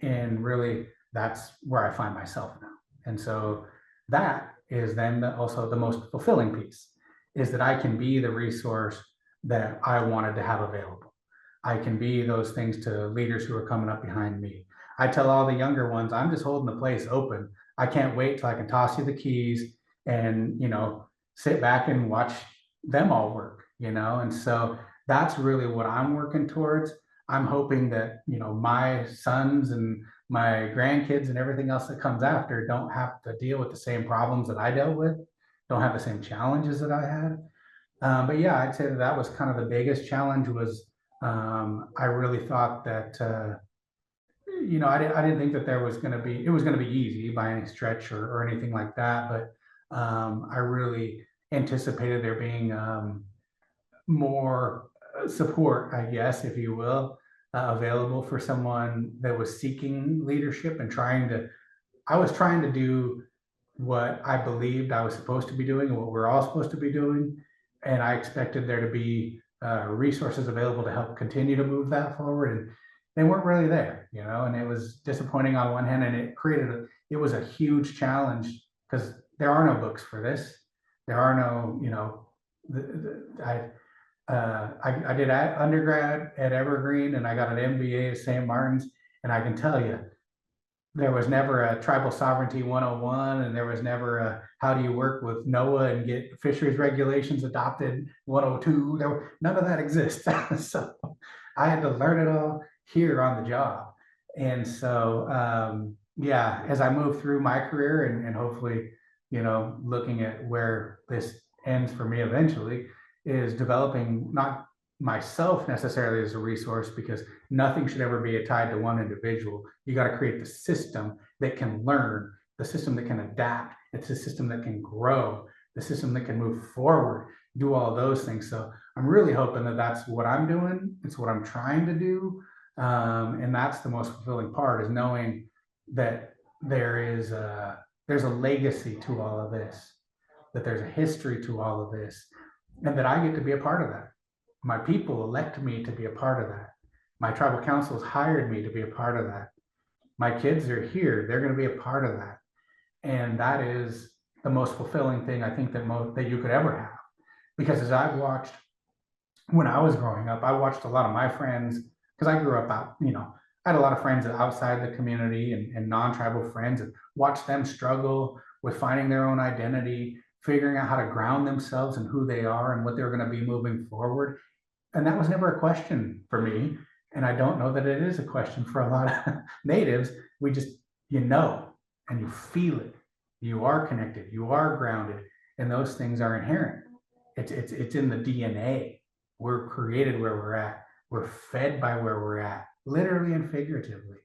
And really, that's where I find myself now. And so that is then also the most fulfilling piece, is that I can be the resource that I wanted to have available. I can be those things to leaders who are coming up behind me. I tell all the younger ones, I'm just holding the place open. I can't wait till I can toss you the keys and, sit back and watch them all work, and so that's really what I'm working towards. I'm hoping that, my sons and my grandkids and everything else that comes after don't have to deal with the same problems that I dealt with, don't have the same challenges that I had. But yeah, I'd say that was kind of the biggest challenge was I really thought that, I didn't think that it was going to be easy by any stretch or anything like that. But I really anticipated there being more support, I guess, if you will, available for someone that was seeking leadership and I was trying to do what I believed I was supposed to be doing and what we're all supposed to be doing. And I expected there to be resources available to help continue to move that forward. And they weren't really there, and it was disappointing on one hand. And it was a huge challenge because there are no books for this. There are no, I did undergrad at Evergreen and I got an MBA at St. Martin's. And I can tell you, there was never a tribal sovereignty 101, and there was never a how do you work with NOAA and get fisheries regulations adopted 102. None of that exists. So I had to learn it all here on the job. And so, yeah, as I move through my career and hopefully, looking at where this ends for me eventually, is developing not myself necessarily as a resource, because nothing should ever be tied to one individual. You got to create the system that can learn, the system that can adapt. It's a system that can grow, the system that can move forward, do all those things. So I'm really hoping that that's what I'm doing. It's what I'm trying to do. And that's the most fulfilling part, is knowing that there's a legacy to all of this, that there's a history to all of this, and that I get to be a part of that. My people elect me to be a part of that. My tribal councils hired me to be a part of that. My kids are here; they're going to be a part of that, and that is the most fulfilling thing I think that you could ever have. Because as I've watched when I was growing up, I watched a lot of my friends, because I grew up out, I had a lot of friends outside the community and non-tribal friends, and watched them struggle with finding their own identity, figuring out how to ground themselves and who they are and what they're going to be moving forward. And that was never a question for me. And I don't know that it is a question for a lot of natives. We just, and you feel it. You are connected, you are grounded, and those things are inherent. It's in the DNA. We're created where we're at. We're fed by where we're at, literally and figuratively.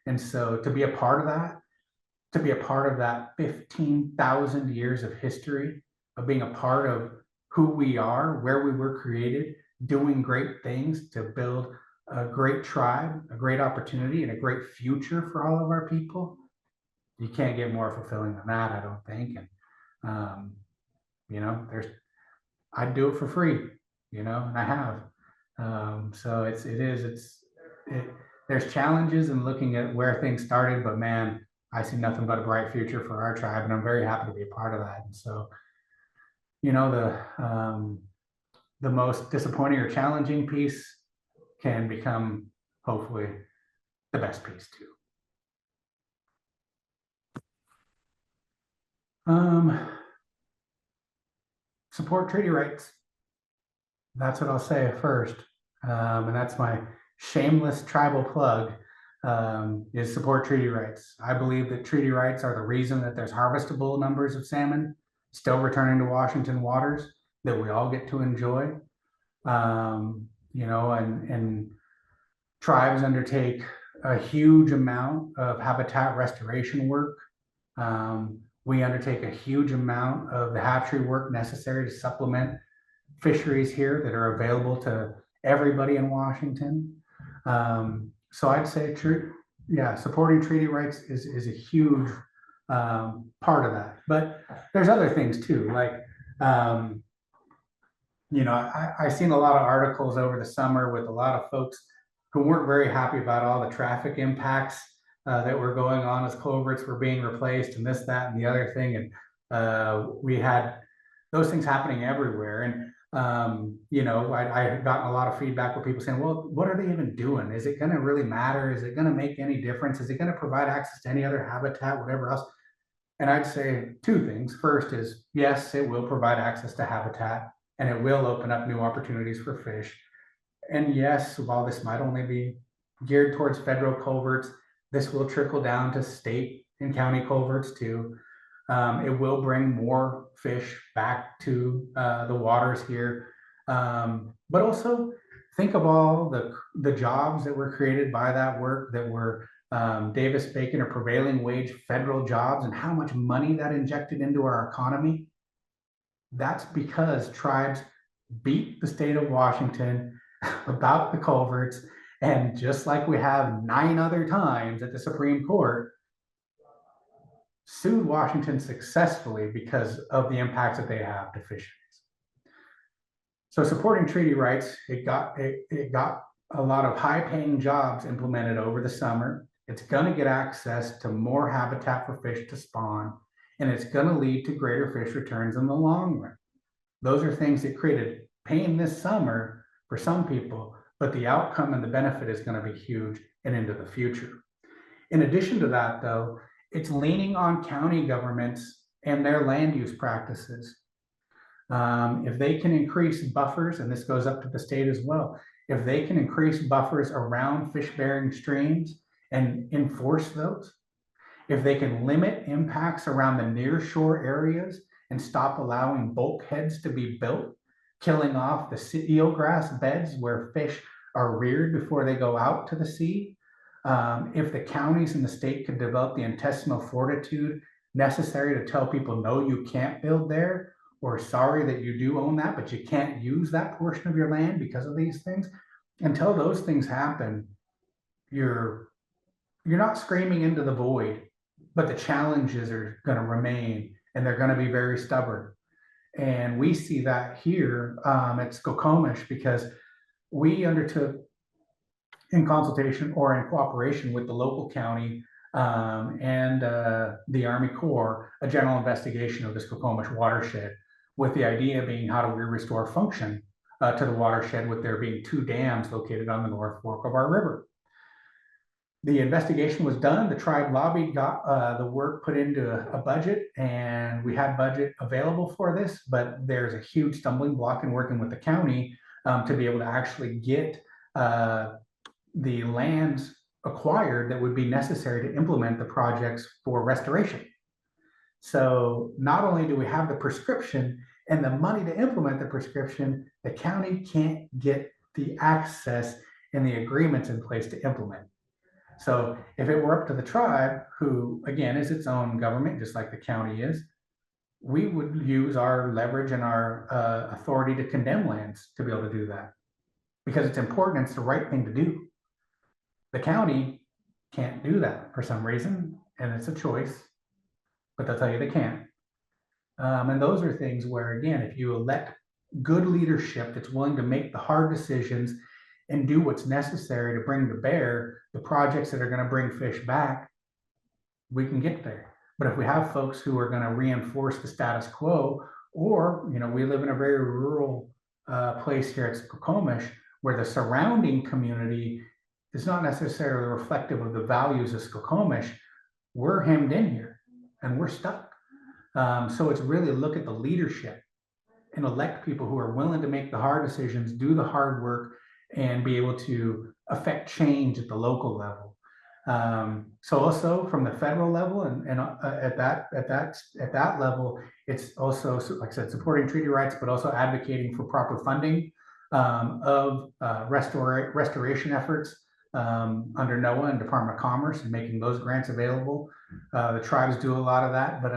And so to be a part of that 15,000 years of history, of being a part of who we are, where we were created, doing great things to build a great tribe, a great opportunity, and a great future for all of our people. You can't get more fulfilling than that, I don't think. And, um, there's, I'd do it for free, and I have. So there's challenges in looking at where things started, but man, I see nothing but a bright future for our tribe, and I'm very happy to be a part of that. And so, you know, the most disappointing or challenging piece can become hopefully the best piece too. Support treaty rights. That's what I'll say at first. And that's my shameless tribal plug, is support treaty rights. I believe that treaty rights are the reason that there's harvestable numbers of salmon still returning to Washington waters that we all get to enjoy. And tribes undertake a huge amount of habitat restoration work. We undertake a huge amount of the hatchery work necessary to supplement fisheries here that are available to everybody in Washington. So I'd say supporting treaty rights is a huge part of that. But there's other things too, like I've seen a lot of articles over the summer with a lot of folks who weren't very happy about all the traffic impacts that were going on as culverts were being replaced and this, that, and the other thing. And we had those things happening everywhere. And I had gotten a lot of feedback with people saying, well, what are they even doing? Is it going to really matter? Is it going to make any difference? Is it going to provide access to any other habitat, whatever else? And I'd say two things. First is, yes, it will provide access to habitat, and it will open up new opportunities for fish. And yes, while this might only be geared towards federal culverts, this will trickle down to state and county culverts too. It will bring more fish back to the waters here. But also think of all the jobs that were created by that work, that were Davis-Bacon or prevailing wage federal jobs, and how much money that injected into our economy. That's because tribes beat the state of Washington about the culverts. And just like we have 9 other times at the Supreme Court, sued Washington successfully because of the impacts that they have to fisheries. So supporting treaty rights, it got a lot of high-paying jobs implemented over the summer. It's going to get access to more habitat for fish to spawn, and it's going to lead to greater fish returns in the long run. Those are things that created pain this summer for some people, but the outcome and the benefit is going to be huge and into the future. In addition to that, though, it's leaning on county governments and their land use practices. If they can increase buffers, and this goes up to the state as well, if they can increase buffers around fish-bearing streams and enforce those, if they can limit impacts around the nearshore areas and stop allowing bulkheads to be built, killing off the eelgrass beds where fish are reared before they go out to the sea, if the counties and the state could develop the intestinal fortitude necessary to tell people, no, you can't build there, or sorry that you do own that, but you can't use that portion of your land because of these things. Until those things happen, you're you're not screaming into the void, but the challenges are going to remain and they're going to be very stubborn. And we see that here at Skokomish because we undertook, in consultation or in cooperation with the local county and the Army Corps, a general investigation of the Skokomish watershed, with the idea being how do we restore function to the watershed with there being two dams located on the North Fork of our river. The investigation was done. The tribe lobby got the work put into a budget, and we had budget available for this, but there's a huge stumbling block in working with the county to be able to actually get the lands acquired that would be necessary to implement the projects for restoration. So not only do we have the prescription and the money to implement the prescription, the county can't get the access and the agreements in place to implement. So if it were up to the tribe, who again is its own government, just like the county is, we would use our leverage and our authority to condemn lands to be able to do that because it's important. It's the right thing to do. The county can't do that for some reason, and it's a choice, but they'll tell you they can't. And those are things where, again, if you elect good leadership that's willing to make the hard decisions and do what's necessary to bring to bear the projects that are going to bring fish back, we can get there. But if we have folks who are going to reinforce the status quo, or, we live in a very rural place here at Skokomish where the surrounding community is not necessarily reflective of the values of Skokomish, we're hemmed in here and we're stuck. So it's really look at the leadership and elect people who are willing to make the hard decisions, do the hard work, and be able to affect change at the local level. So also from the federal level and at that level, it's also, like I said, supporting treaty rights, but also advocating for proper funding of restoration efforts under NOAA and Department of Commerce and making those grants available. The tribes do a lot of that, but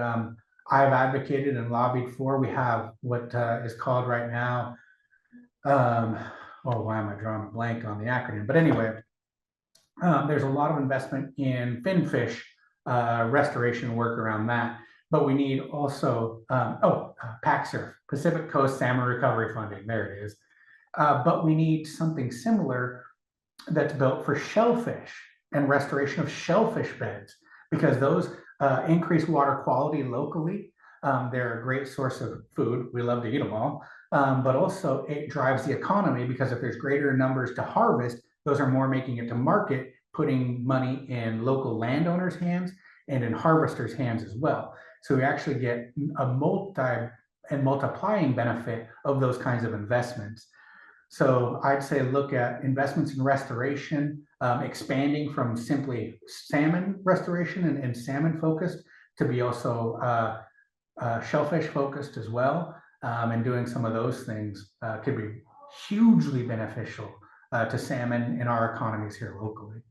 I've advocated and lobbied for. We have what is called right now. Why am I drawing a blank on the acronym? But anyway, there's a lot of investment in finfish restoration work around that. But we need also, PACSERF, Pacific Coast Salmon Recovery Funding. There it is. But we need something similar that's built for shellfish and restoration of shellfish beds, because those increase water quality locally. They're a great source of food. We love to eat them all. But also it drives the economy because if there's greater numbers to harvest, those are more making it to market, putting money in local landowners' hands and in harvesters' hands as well. So we actually get a multiplying benefit of those kinds of investments. So I'd say look at investments in restoration, expanding from simply salmon restoration and salmon focused to be also shellfish focused as well. And doing some of those things could be hugely beneficial to salmon in our economies here locally.